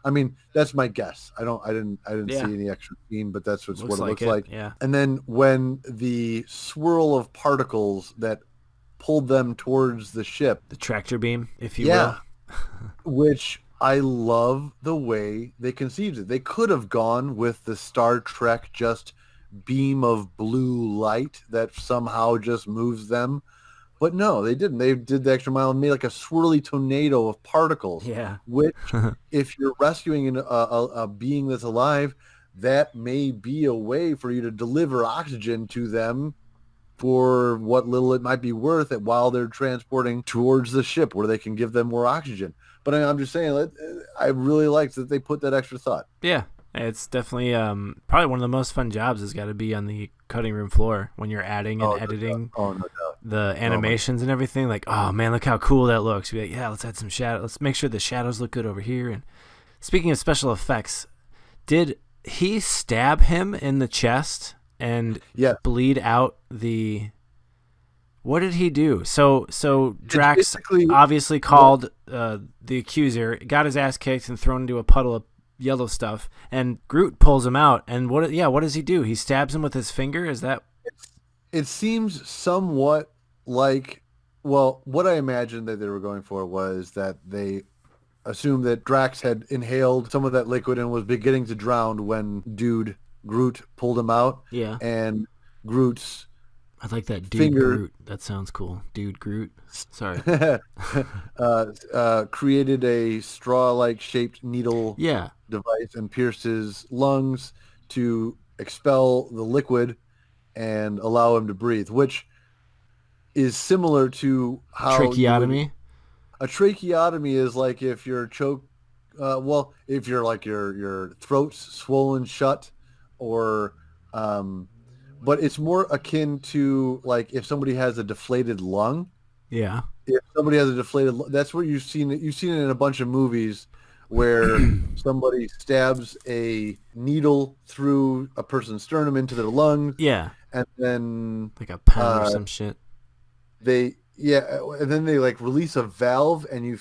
mean, that's my guess. I didn't see any extra scene, but that's what it looks like. Yeah. And then when the swirl of particles that pulled them towards the ship, the tractor beam, if you will, which I love the way they conceived it. They could have gone with the Star Trek just beam of blue light that somehow just moves them. But no, they didn't. They did the extra mile and made like a swirly tornado of particles. Yeah. Which, if you're rescuing a being that's alive, that may be a way for you to deliver oxygen to them for what little it might be worth it while they're transporting towards the ship where they can give them more oxygen. But I'm just saying, I really liked that they put that extra thought. Yeah. It's definitely probably one of the most fun jobs has got to be on the cutting room floor when you're adding and editing the animations and everything. Like, oh man, look how cool that looks. You're like, yeah, let's add some shadow. Let's make sure the shadows look good over here. And speaking of special effects, did he stab him in the chest and bleed out the? What did he do? So Drax obviously called the accuser, got his ass kicked and thrown into a puddle of yellow stuff, and Groot pulls him out. And what does he do? He stabs him with his finger? Is that? It seems somewhat like, well, what I imagined that they were going for was that they assumed that Drax had inhaled some of that liquid and was beginning to drown when Groot pulled him out. Yeah. And Groot's I like that dude Groot. That sounds cool. Dude Groot. Sorry. Created a straw-like shaped needle device and pierced his lungs to expel the liquid. and allow him to breathe, which is similar to how Tracheotomy. A tracheotomy is like if you're if you're like your throat's swollen shut, or but it's more akin to like if somebody has a deflated lung. Yeah. If somebody has a deflated, that's what you've seen. You've seen it in a bunch of movies where somebody stabs a needle through a person's sternum into their lungs. Yeah. And then like a pen or some shit. And then they like release a valve, and you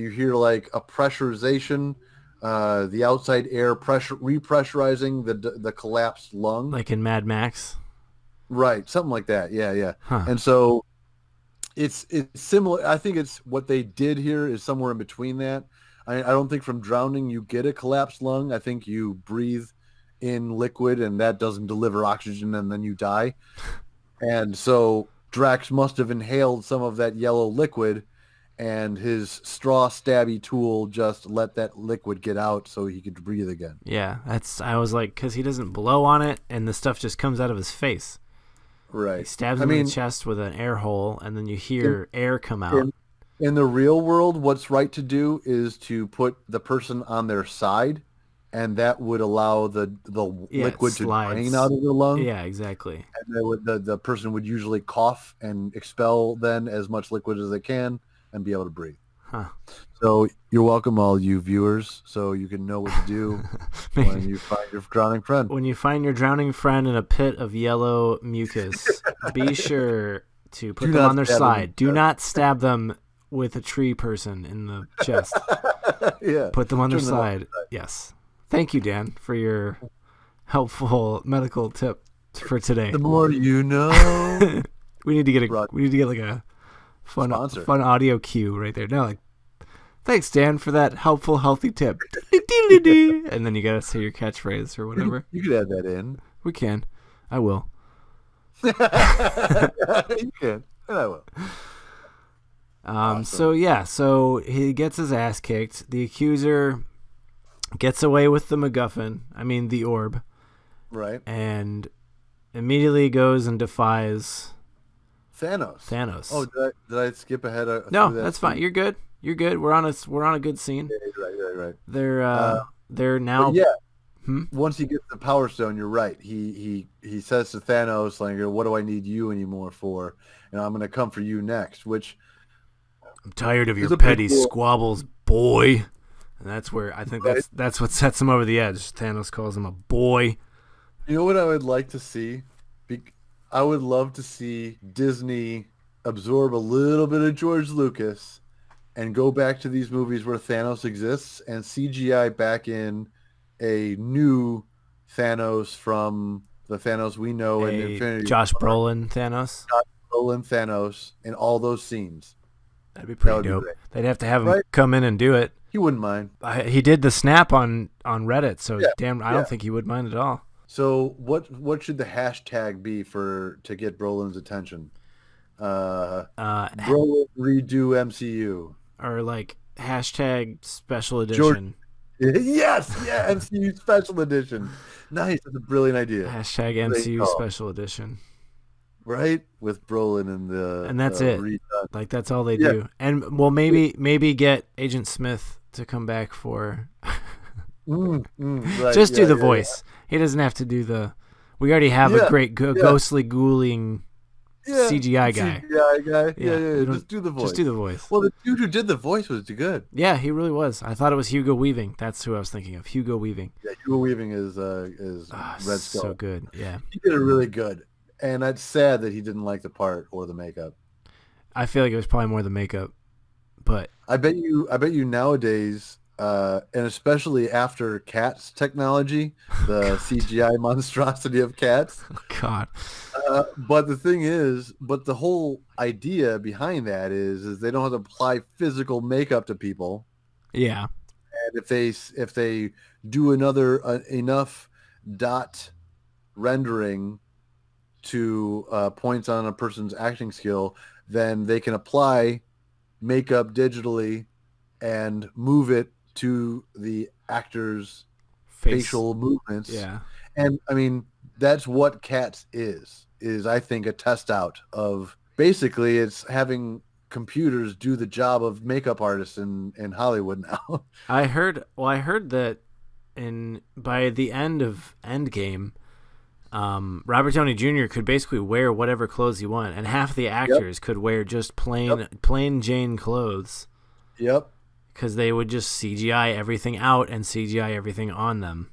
hear like a pressurization, the outside air repressurizing the collapsed lung, like in Mad Max. Right, something like that. Yeah. Huh. And so it's similar. I think it's what they did here is somewhere in between that. I don't think from drowning you get a collapsed lung. I think you breathe in liquid, and that doesn't deliver oxygen, and then you die. And so Drax must have inhaled some of that yellow liquid, and his straw stabby tool just let that liquid get out so he could breathe again. Yeah, I was like, because he doesn't blow on it, and the stuff just comes out of his face. Right. He stabs him in the chest with an air hole, and then you hear air come out. In the real world, what's right to do is to put the person on their side, and that would allow the liquid to drain out of the lung. Yeah, exactly. And the person would usually cough and expel then as much liquid as they can and be able to breathe. Huh. So you're welcome, all you viewers, so you can know what to do when you find your drowning friend. When you find your drowning friend in a pit of yellow mucus, be sure to put them on their side. Do not stab them with a tree person in the chest. Yeah. Put them on their side. Yes. Thank you, Dan, for your helpful medical tip for today. The more you know. we need to get like a fun audio cue right there. No, like, thanks, Dan, for that helpful, healthy tip. And then you gotta say your catchphrase or whatever. You could add that in. We can. I will. You can. And I will. Awesome. So he gets his ass kicked. The accuser gets away with the MacGuffin. I mean, the orb. Right. And immediately goes and defies Thanos. Oh, did I skip ahead? No, that's fine. You're good. We're on a good scene. Yeah, right. They're now. Yeah. Once he gets the Power Stone, you're right. He says to Thanos, like, "What do I need you anymore for? And I'm going to come for you next." Which I'm tired of your petty squabbles, boy. And that's where I think that's what sets him over the edge. Thanos calls him a boy. You know what I would like to see? I would love to see Disney absorb a little bit of George Lucas and go back to these movies where Thanos exists and CGI back in a new Thanos from the Thanos we know in Infinity Josh Brolin Thanos. Josh Brolin Thanos in all those scenes. That'd be pretty dope. They'd have to have him come in and do it. He wouldn't mind. He did the snap on Reddit, so I don't think he would mind at all. So what should the hashtag be to get Brolin's attention? Brolin redo MCU. Or like hashtag special edition. Yes, MCU special edition. Nice, that's a brilliant idea. Hashtag MCU special edition. Right, with Brolin and that's it. Redone. Like that's all they do. And well, maybe get Agent Smith to come back for. Right. Just do the voice. He doesn't have to do the. We already have a great ghostly ghouling CGI guy. Yeah. Just do the voice. Just do the voice. Well, the dude who did the voice was good. Yeah, he really was. I thought it was Hugo Weaving. That's who I was thinking of. Hugo Weaving. Yeah, Hugo Weaving is Red Skull. So good. Yeah, he did it really good. And it's sad that he didn't like the part or the makeup. I feel like it was probably more the makeup, but I bet you nowadays, and especially after Cats technology, the CGI monstrosity of Cats. Oh, God. But the whole idea behind that is they don't have to apply physical makeup to people. Yeah. And if they do enough dot rendering to points on a person's acting skill, then they can apply makeup digitally and move it to the actor's facial movements. Yeah. And I mean, that's what Cats is. is, I think, a test out of basically it's having computers do the job of makeup artists in Hollywood now. I heard that by the end of Endgame, Robert Downey Jr. could basically wear whatever clothes he wanted, and half the actors could wear just plain Jane clothes. Yep. Because they would just CGI everything out and CGI everything on them.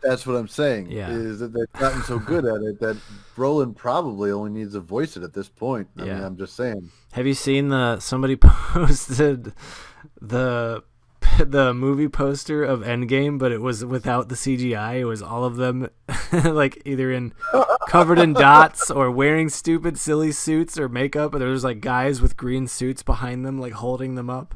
That's what I'm saying. Yeah. Is that they've gotten so good at it that Brolin probably only needs to voice it at this point. I mean, I'm just saying. Have you seen somebody posted the movie poster of Endgame, but it was without the CGI. It was all of them like either covered in dots or wearing stupid silly suits or makeup, and there was like guys with green suits behind them like holding them up.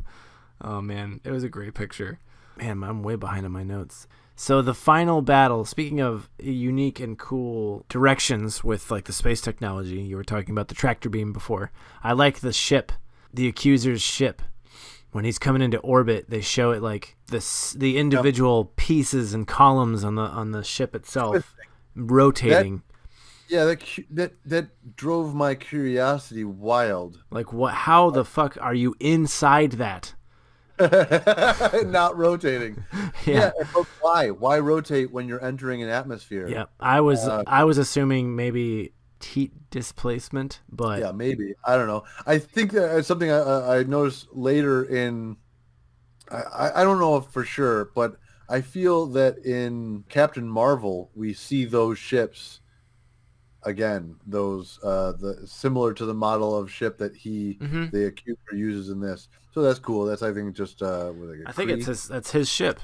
Oh man, it was a great picture. Man, I'm way behind on my notes. So the final battle, speaking of unique and cool directions with like the space technology, you were talking about the tractor beam before. I like the ship, the Accuser's ship. When he's coming into orbit, they show it like the individual pieces and columns on the ship itself rotating. That drove my curiosity wild. Like what? How the fuck are you inside that? Not rotating. Yeah, but why? Why rotate when you're entering an atmosphere? Yeah, I was assuming maybe heat displacement, but yeah, maybe. I don't know. I think that something I noticed later in. I don't know if for sure, but I feel that in Captain Marvel we see those ships again. Those similar to the model of ship that the Accuser uses in this. So that's cool. That's I think just I think that's his ship.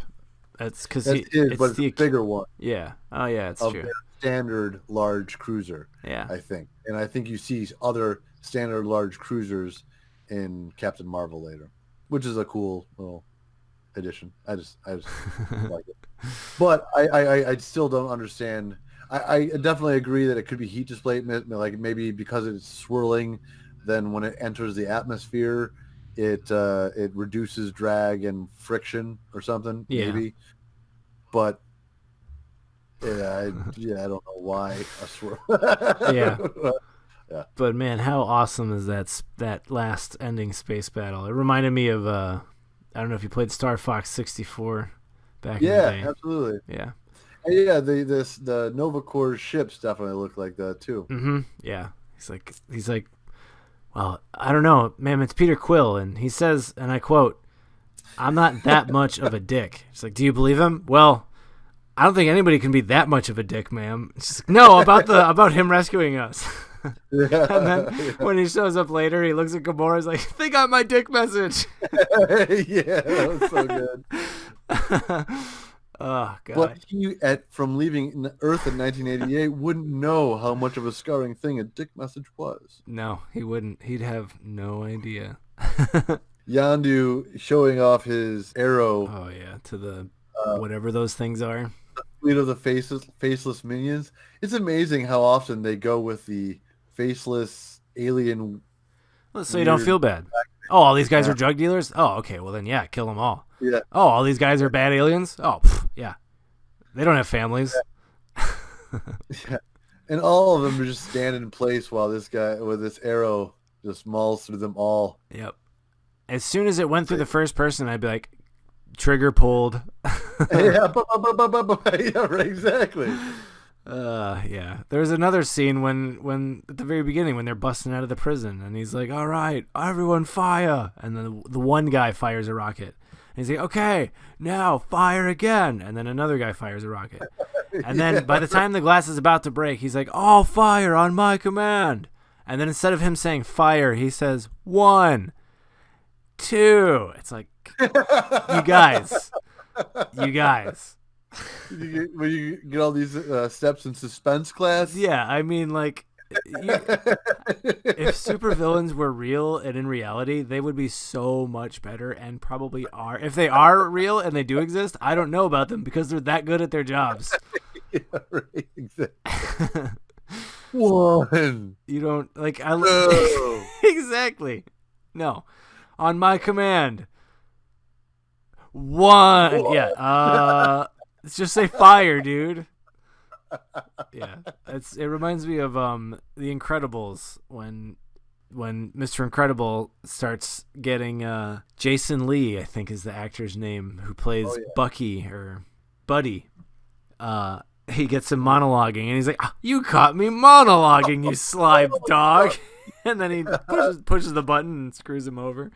That's because it's the bigger one. Yeah. Oh yeah, it's true. Standard large cruiser. Yeah. I think, and I think you see other standard large cruisers in Captain Marvel later, which is a cool little addition. I just like it, but I still don't understand. I definitely agree that it could be heat displacement, like maybe because it's swirling, then when it enters the atmosphere, it reduces drag and friction or something, maybe. But I don't know why a swirl. Yeah. But man, how awesome is that last ending space battle? It reminded me of I don't know if you played Star Fox 64 back in the day. Yeah, absolutely. Yeah. Yeah, the Nova Corps ships definitely look like that too. Mm-hmm. Yeah. He's like, well, I don't know, man, it's Peter Quill, and he says, and I quote, "I'm not that much of a dick." She's like, "Do you believe him?" "Well, I don't think anybody can be that much of a dick, ma'am." She's like, "No, about him rescuing us." Yeah, and then when he shows up later, he looks at Gamora, he's like, "They got my dick message." Yeah, that was so good. Oh god! But he, from leaving Earth in 1988, wouldn't know how much of a scarring thing a dick message was. No, he wouldn't. He'd have no idea. Yondu showing off his arrow. Oh yeah, to the whatever those things are. The fleet of the faceless minions. It's amazing how often they go with the faceless alien. Well, so you don't feel bad. Oh, all these guys are drug dealers? Oh, okay. Well, then, yeah, kill them all. Yeah. Oh, all these guys are bad aliens? Oh, yeah. They don't have families. Yeah. And all of them are just standing in place while this guy with this arrow just mauls through them all. Yep. As soon as it went through the first person, I'd be like, trigger pulled. Yeah, yeah, right, exactly. Yeah. There's another scene when at the very beginning when they're busting out of the prison and he's like, "All right, everyone fire," and then the one guy fires a rocket. And he's like, "Okay, now fire again," and then another guy fires a rocket. And then by the time the glass is about to break, he's like, "All fire on my command." And then instead of him saying fire, he says 1, 2. It's like, you guys. When you get all these steps in suspense class. Yeah, I mean, like, if supervillains were real and in reality, they would be so much better and probably are. If they are real and they do exist, I don't know about them because they're that good at their jobs. Yeah, right, exactly. 1. You don't, like, No. Exactly. No. On my command. 1. Yeah. Let's just say fire, dude. Yeah, it reminds me of The Incredibles when Mr. Incredible starts getting Jason Lee, I think is the actor's name, who plays Bucky or Buddy. He gets him monologuing, and he's like, "You caught me monologuing, you sly dog!" And then he pushes the button and screws him over.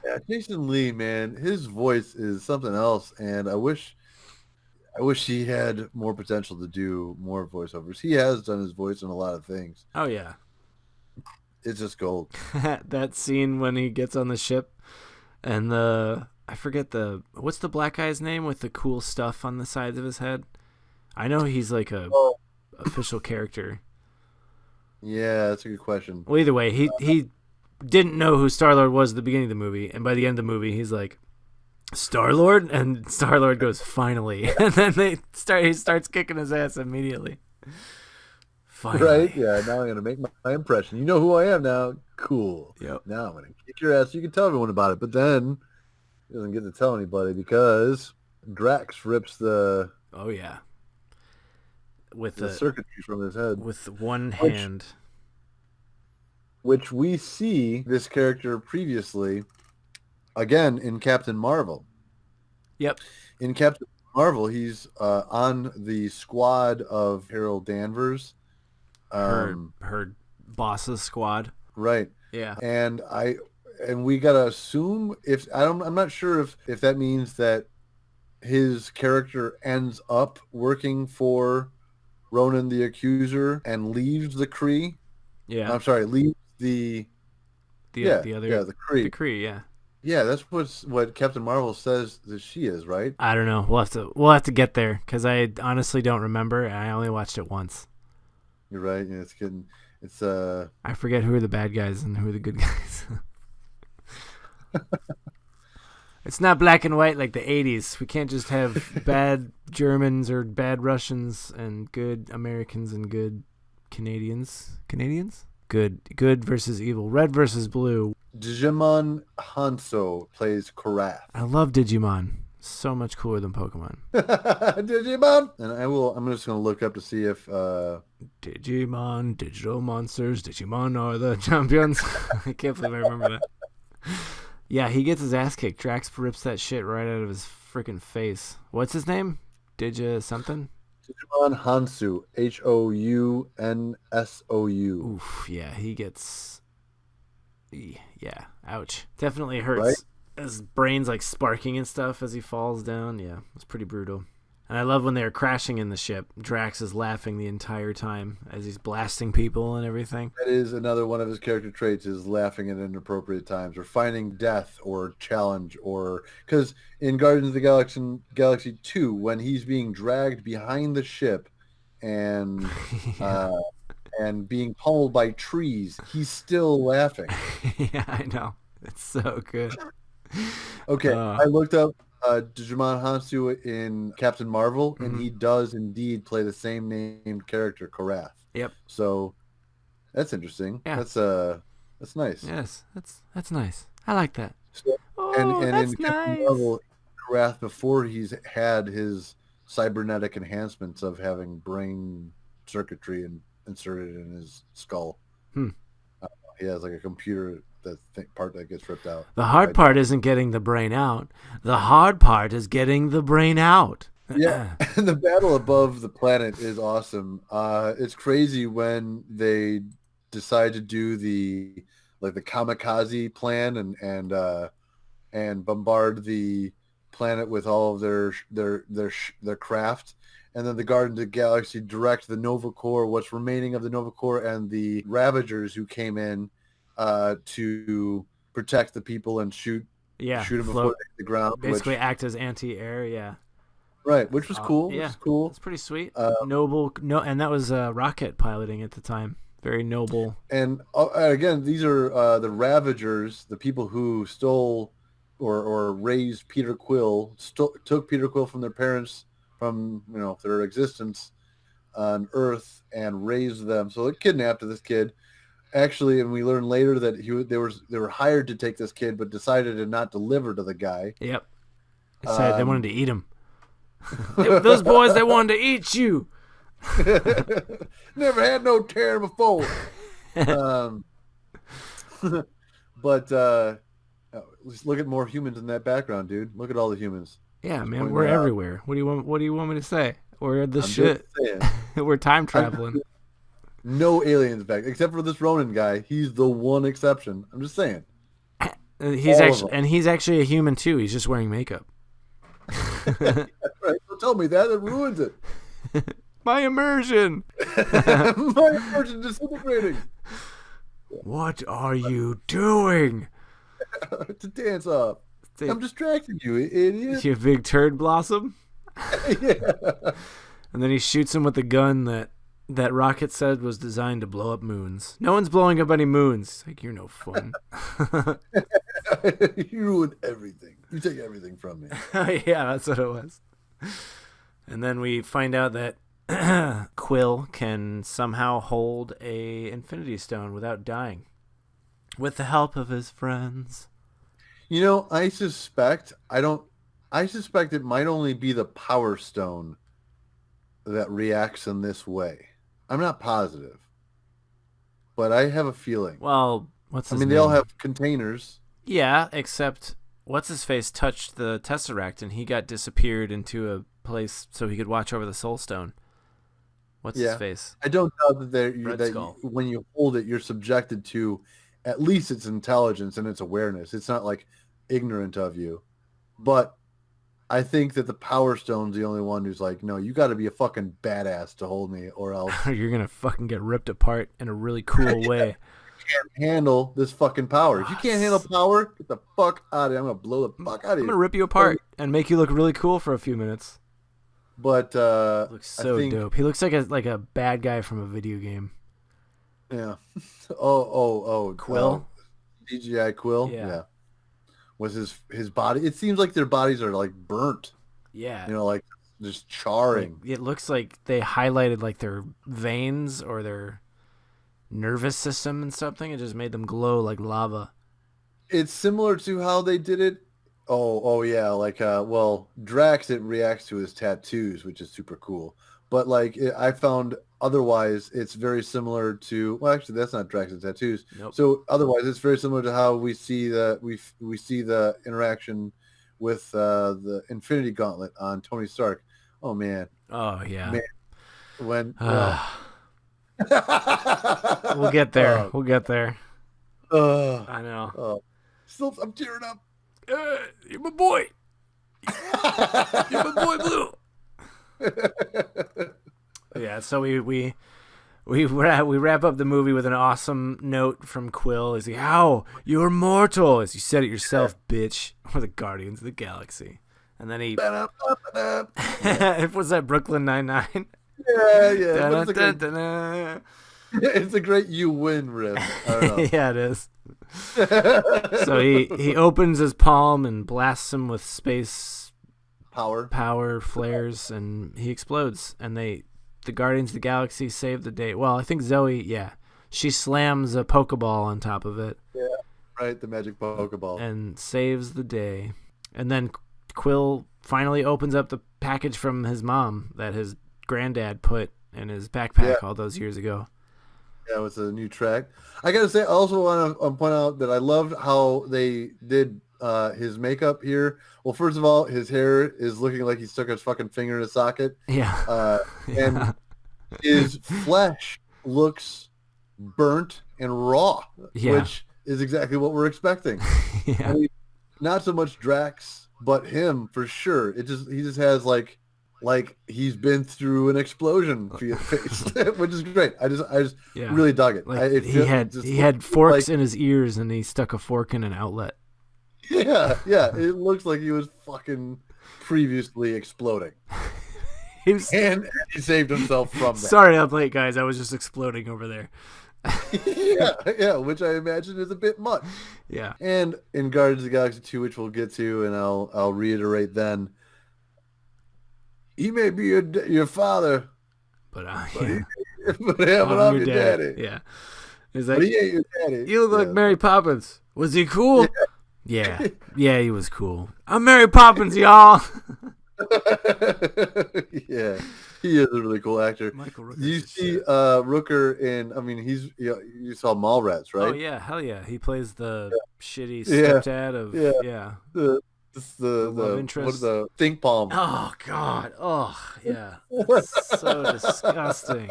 Yeah, Jason Lee, man, his voice is something else, and I wish he had more potential to do more voiceovers. He has done his voice in a lot of things. Oh yeah, it's just gold. That scene when he gets on the ship, and I forget what's the black guy's name with the cool stuff on the sides of his head. I know he's like a official character. Yeah, that's a good question. Well, either way, he didn't know who Star-Lord was at the beginning of the movie, and by the end of the movie, he's like, "Star-Lord?" And Star-Lord goes, "Finally." And then he starts kicking his ass immediately. Finally. Right? Yeah, now I'm going to make my impression. You know who I am now? Cool. Yep. Now I'm going to kick your ass. You can tell everyone about it, but then he doesn't get to tell anybody because Drax rips the... Oh, yeah. With the circuitry from his head. With one hand. Which we see this character previously, again, in Captain Marvel. Yep. In Captain Marvel, he's on the squad of Harold Danvers. Her boss's squad. Right. Yeah. And we gotta assume I'm not sure if that means that his character ends up working for Ronan the Accuser and leaves the Kree. Yeah. I'm sorry, leaves the Kree. The Kree, yeah. Yeah, that's what Captain Marvel says that she is, right? I don't know. We'll have to get there because I honestly don't remember. I only watched it once. You're right. Yeah, it's I forget who are the bad guys and who are the good guys. It's not black and white like the 80s. We can't just have bad Germans or bad Russians and good Americans and good Canadians. Canadians? Good versus evil. Red versus blue. Digimon Hanzo plays Korath. I love Digimon. So much cooler than Pokemon. Digimon! And I'm just going to look up to see if... Digimon, digital monsters, Digimon are the champions. I can't believe I remember that. Yeah, he gets his ass kicked. Drax rips that shit right out of his freaking face. What's his name? Something? Digimon Hanzo. Hounnsou. Oof, yeah, he gets... Yeah, ouch. Definitely hurts. Right? His brain's like sparking and stuff as he falls down. Yeah, it's pretty brutal. And I love when they're crashing in the ship. Drax is laughing the entire time as he's blasting people and everything. That is another one of his character traits, is laughing at inappropriate times or finding death or challenge, or because in Guardians of the Galaxy 2, when he's being dragged behind the ship and and being pummeled by trees, he's still laughing. Yeah, I know. It's so good. Okay, I looked up Digimon Hanzo in Captain Marvel, and he does indeed play the same named character, Korath. Yep. So that's interesting. Yeah. That's nice. Yes, that's nice. I like that. So, and that's in Captain nice. Marvel, Korath, before he's had his cybernetic enhancements of having brain circuitry and inserted in his skull. He has like a computer part that gets ripped out. The hard part isn't getting the brain out. The hard part is getting the brain out. Yeah, and the battle above the planet is awesome. It's crazy when they decide to do the kamikaze plan and bombard the planet with all of their craft. And then the Guardians of the Galaxy direct the Nova Corps, what's remaining of the Nova Corps, and the Ravagers who came in to protect the people and shoot them before they hit the ground. Basically act as anti-air, yeah. Right, which was cool. Yeah, which was cool. It's pretty sweet. And that was Rocket piloting at the time. Very noble. And again, these are the Ravagers, the people who stole or raised Peter Quill, took Peter Quill from their parents, from their existence on Earth, and raised them. So they kidnapped this kid. Actually, and we learn later that they were hired to take this kid, but decided to not deliver to the guy. Yep. They wanted to eat him. Those boys, they wanted to eat you. Never had no tear before. But just look at more humans in that background, dude. Look at all the humans. Yeah, man, we're everywhere. What do you want me to say? We're the shit. We're time traveling. No aliens back, except for this Ronin guy. He's the one exception. I'm just saying. He's actually a human too. He's just wearing makeup. Right. Don't tell me that. It ruins it. My immersion. My immersion disintegrating. What are you doing? To dance off. I'm distracting you, idiot. You big turd blossom. Yeah. And then he shoots him with the gun that Rocket said was designed to blow up moons. No one's blowing up any moons. It's like, you're no fun. You ruined everything. You take everything from me. Yeah, that's what it was. And then we find out that Quill can somehow hold a Infinity Stone without dying, with the help of his friends. You know, I suspect it might only be the Power Stone that reacts in this way. I'm not positive, but I have a feeling. Well, they all have containers. Yeah, except what's-his-face touched the Tesseract and he got disappeared into a place so he could watch over the Soul Stone. What's-his-face? I don't doubt that when you hold it, you're subjected to at least its intelligence and its awareness. It's not like ignorant of you. But I think that the Power Stone's the only one who's like, no, you got to be a fucking badass to hold me or else. You're going to fucking get ripped apart in a really cool way. Can't handle this fucking power. If you can't handle power, get the fuck out of here. I'm going to blow the fuck out of you. I'm going to rip you apart and make you look really cool for a few minutes. But he looks so dope. He looks like a bad guy from a video game. Yeah. Oh, Quill? CGI Quill? Yeah. Was his body? It seems like their bodies are like burnt. Yeah. You know, like just charring. Like, it looks like they highlighted like their veins or their nervous system and something and just made them glow like lava. It's similar to how they did it. Oh yeah, like Drax, it reacts to his tattoos, which is super cool. But like I found otherwise, it's very similar to. Well, actually, that's not Drax's tattoos. Nope. So otherwise, it's very similar to how we see we see the interaction with the Infinity Gauntlet on Tony Stark. Oh man. Oh yeah. Man. When. We'll get there. We'll get there. I know. Still, I'm tearing up. You're my boy. You're my boy, Blue. Yeah, so we wrap up the movie with an awesome note from Quill. He's like, "How? You're mortal." As you said it yourself, bitch. We're the Guardians of the Galaxy. And then he was that Brooklyn Nine-Nine? Yeah. It's a great "you win" riff. I don't know. Yeah, it is. So he opens his palm and blasts him with space power flares, and he explodes. And the Guardians of the Galaxy save the day. Well, I think Zoe, she slams a Pokeball on top of it. Yeah, right, the magic Pokeball, and saves the day. And then Quill finally opens up the package from his mom that his granddad put in his backpack all those years ago. Yeah, with a new track. I gotta say, I also want to point out that I loved how they did his makeup here. Well, first of all, his hair is looking like he stuck his fucking finger in a socket. Yeah. And his flesh looks burnt and raw, which is exactly what we're expecting. Yeah. I mean, not so much Drax, but him for sure. He just has like he's been through an explosion face, which is great. I just really dug it. Like he had forks in his ears and he stuck a fork in an outlet. Yeah. It looks like he was fucking previously exploding. And he saved himself from that. Sorry I'm late, guys. I was just exploding over there. yeah, which I imagine is a bit much. Yeah. And in Guardians of the Galaxy 2, which we'll get to, and I'll reiterate then, he may be your father, but I'm your daddy. Yeah. He's like, but he ain't your daddy. You look like Mary Poppins. Was he cool? Yeah, he was cool. I'm Mary Poppins, y'all. Yeah. He is a really cool actor. Michael Rooker's You the see shit. Rooker in, I mean, you saw Mallrats, right? Oh yeah, hell yeah. He plays the shitty Yeah. stepdad of Yeah. yeah. The love what interest. is the think palm? Oh god. Oh yeah. That's so disgusting.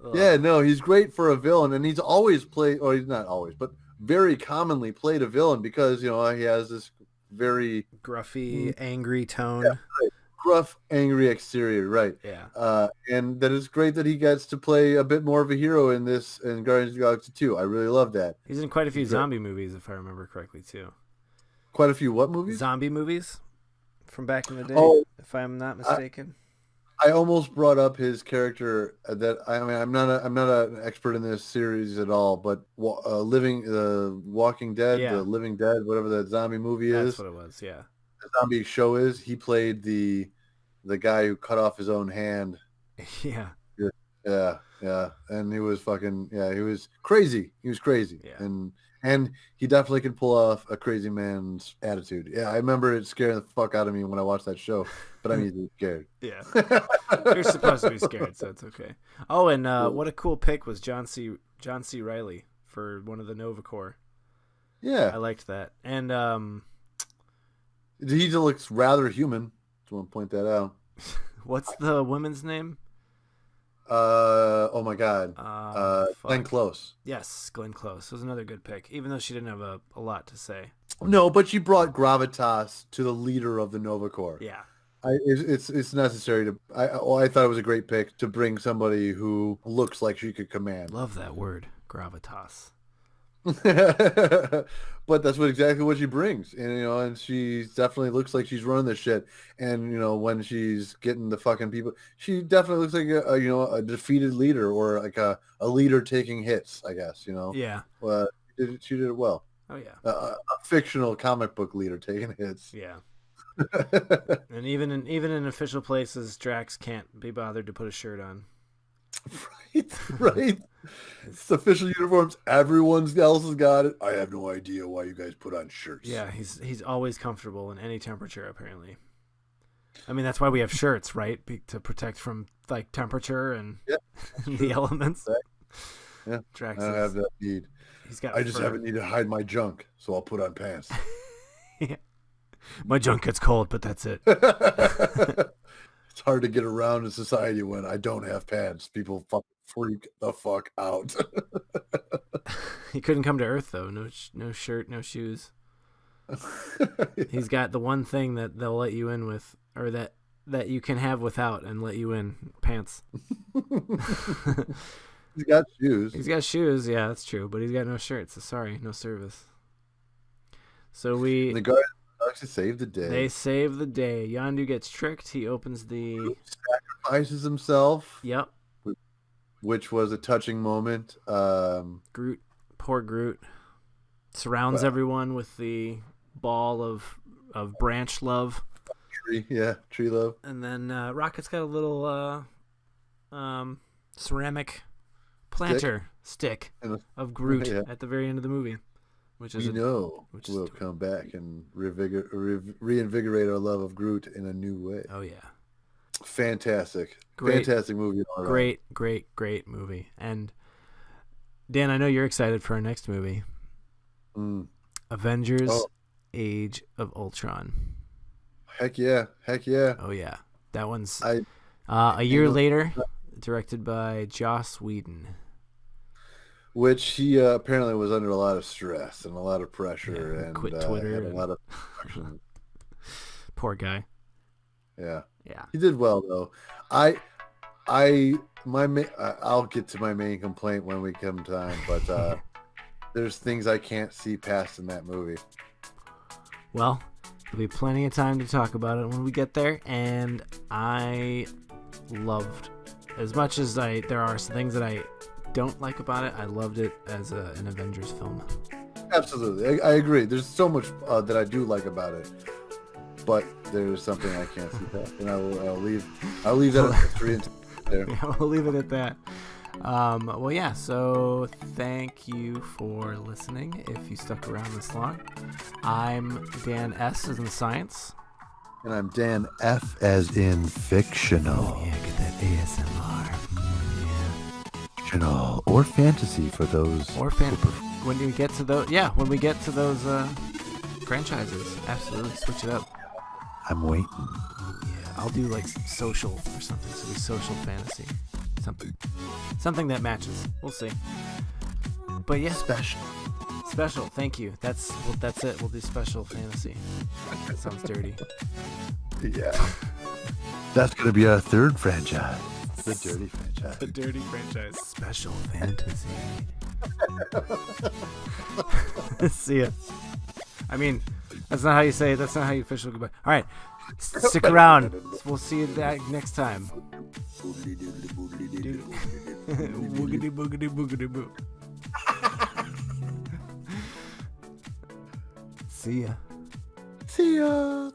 Ugh. Yeah, no, he's great for a villain, and he's always played, or he's not always, but very commonly played a villain because he has this very Gruffy, angry tone. right, gruff, angry exterior, right? Yeah. And that is great that he gets to play a bit more of a hero in Guardians of the Galaxy 2. I really love that. He's in quite a few zombie movies, if I remember correctly, too. Quite a few what movies? Zombie movies from back in the day, if I'm not mistaken. I almost brought up his character. I'm not an expert in this series at all, but Walking Dead, Yeah. The Living Dead, whatever that zombie movie is. That's what it was. Yeah. The zombie show is. He played the guy who cut off his own hand. Yeah. Yeah, and he was he was crazy. He was crazy, Yeah. and he definitely can pull off a crazy man's attitude. Yeah, I remember it scaring the fuck out of me when I watched that show, but I'm easily scared. Yeah. You're supposed to be scared, so it's okay. Oh, and what a cool pick was John C. Reilly for one of the Nova Corps. Yeah, I liked that, and he looks rather human. Just want to point that out. what's the woman's name? Oh my God. Glenn Close. Yes, Glenn Close was another good pick, even though she didn't have a lot to say. No, but she brought gravitas to the leader of the Nova Corps. Yeah. It's necessary to. I thought it was a great pick to bring somebody who looks like she could command. Love that word, gravitas. But that's exactly what she brings, and she definitely looks like she's running this shit. And when she's getting the fucking people, she definitely looks like a defeated leader, or like a leader taking hits, I guess. Yeah. She did it well. Oh yeah. A fictional comic book leader taking hits. Yeah. And even in official places, Drax can't be bothered to put a shirt on. Right. It's official uniforms. Everyone else has got it. I have no idea why you guys put on shirts. Yeah, he's always comfortable in any temperature, apparently. I mean, that's why we have shirts, right? To protect from like temperature and the elements. Yeah, Drax I have that need. I just haven't need to hide my junk, so I'll put on pants. Yeah. My junk gets cold, but that's it. It's hard to get around in society when I don't have pants. People fucking freak the fuck out. He couldn't come to Earth though. No shirt, no shoes. He's got the one thing that they'll let you in with, or that you can have without and let you in: pants. He's got shoes. He's got shoes. Yeah, that's true. But he's got no shirt. So sorry, no service. So the Guardians actually save the day. They save the day. Yondu gets tricked. He opens the. Groot sacrifices himself. Yep. Which was a touching moment. Groot, poor Groot, surrounds everyone with the ball of branch love. Tree love. And then Rocket's got a little ceramic planter stick of Groot at the very end of the movie, which is we'll come back and reinvigorate our love of Groot in a new way. Oh yeah, fantastic movie. Great movie. And Dan, I know you're excited for our next movie, Avengers: Age of Ultron. Heck yeah. Oh yeah, that one's a year later, directed by Joss Whedon. Which he apparently was under a lot of stress and a lot of pressure, and quit Twitter and a lot of poor guy. Yeah, he did well though. I'll get to my main complaint when we come time, but there's things I can't see past in that movie. Well, there'll be plenty of time to talk about it when we get there, and I loved, as much as there are some things that I don't like about it, I loved it as an Avengers film. Absolutely, I agree. There's so much that I do like about it, but there's something I can't see past, and I'll leave that at 3 and 2 there. Yeah, we'll leave it at that. Well, yeah. So thank you for listening. If you stuck around this long, I'm Dan S. as in science. And I'm Dan, F as in fictional. Oh, yeah, get that ASMR. Fictional or fantasy for those. Or when you get to those, when we get to those franchises, absolutely switch it up. I'm waiting. Yeah, I'll do like social or something. So we social fantasy, something that matches. We'll see. But yeah, special. Thank you. That's it. We'll do special fantasy. That sounds dirty. Yeah. That's gonna be our third franchise. The dirty franchise. The dirty franchise. Special fantasy. See ya. I mean, that's not how you say it. That's not how you officially goodbye. All right. Stick around. We'll see you next time. Boogity boogity boogity boo. See ya. See ya.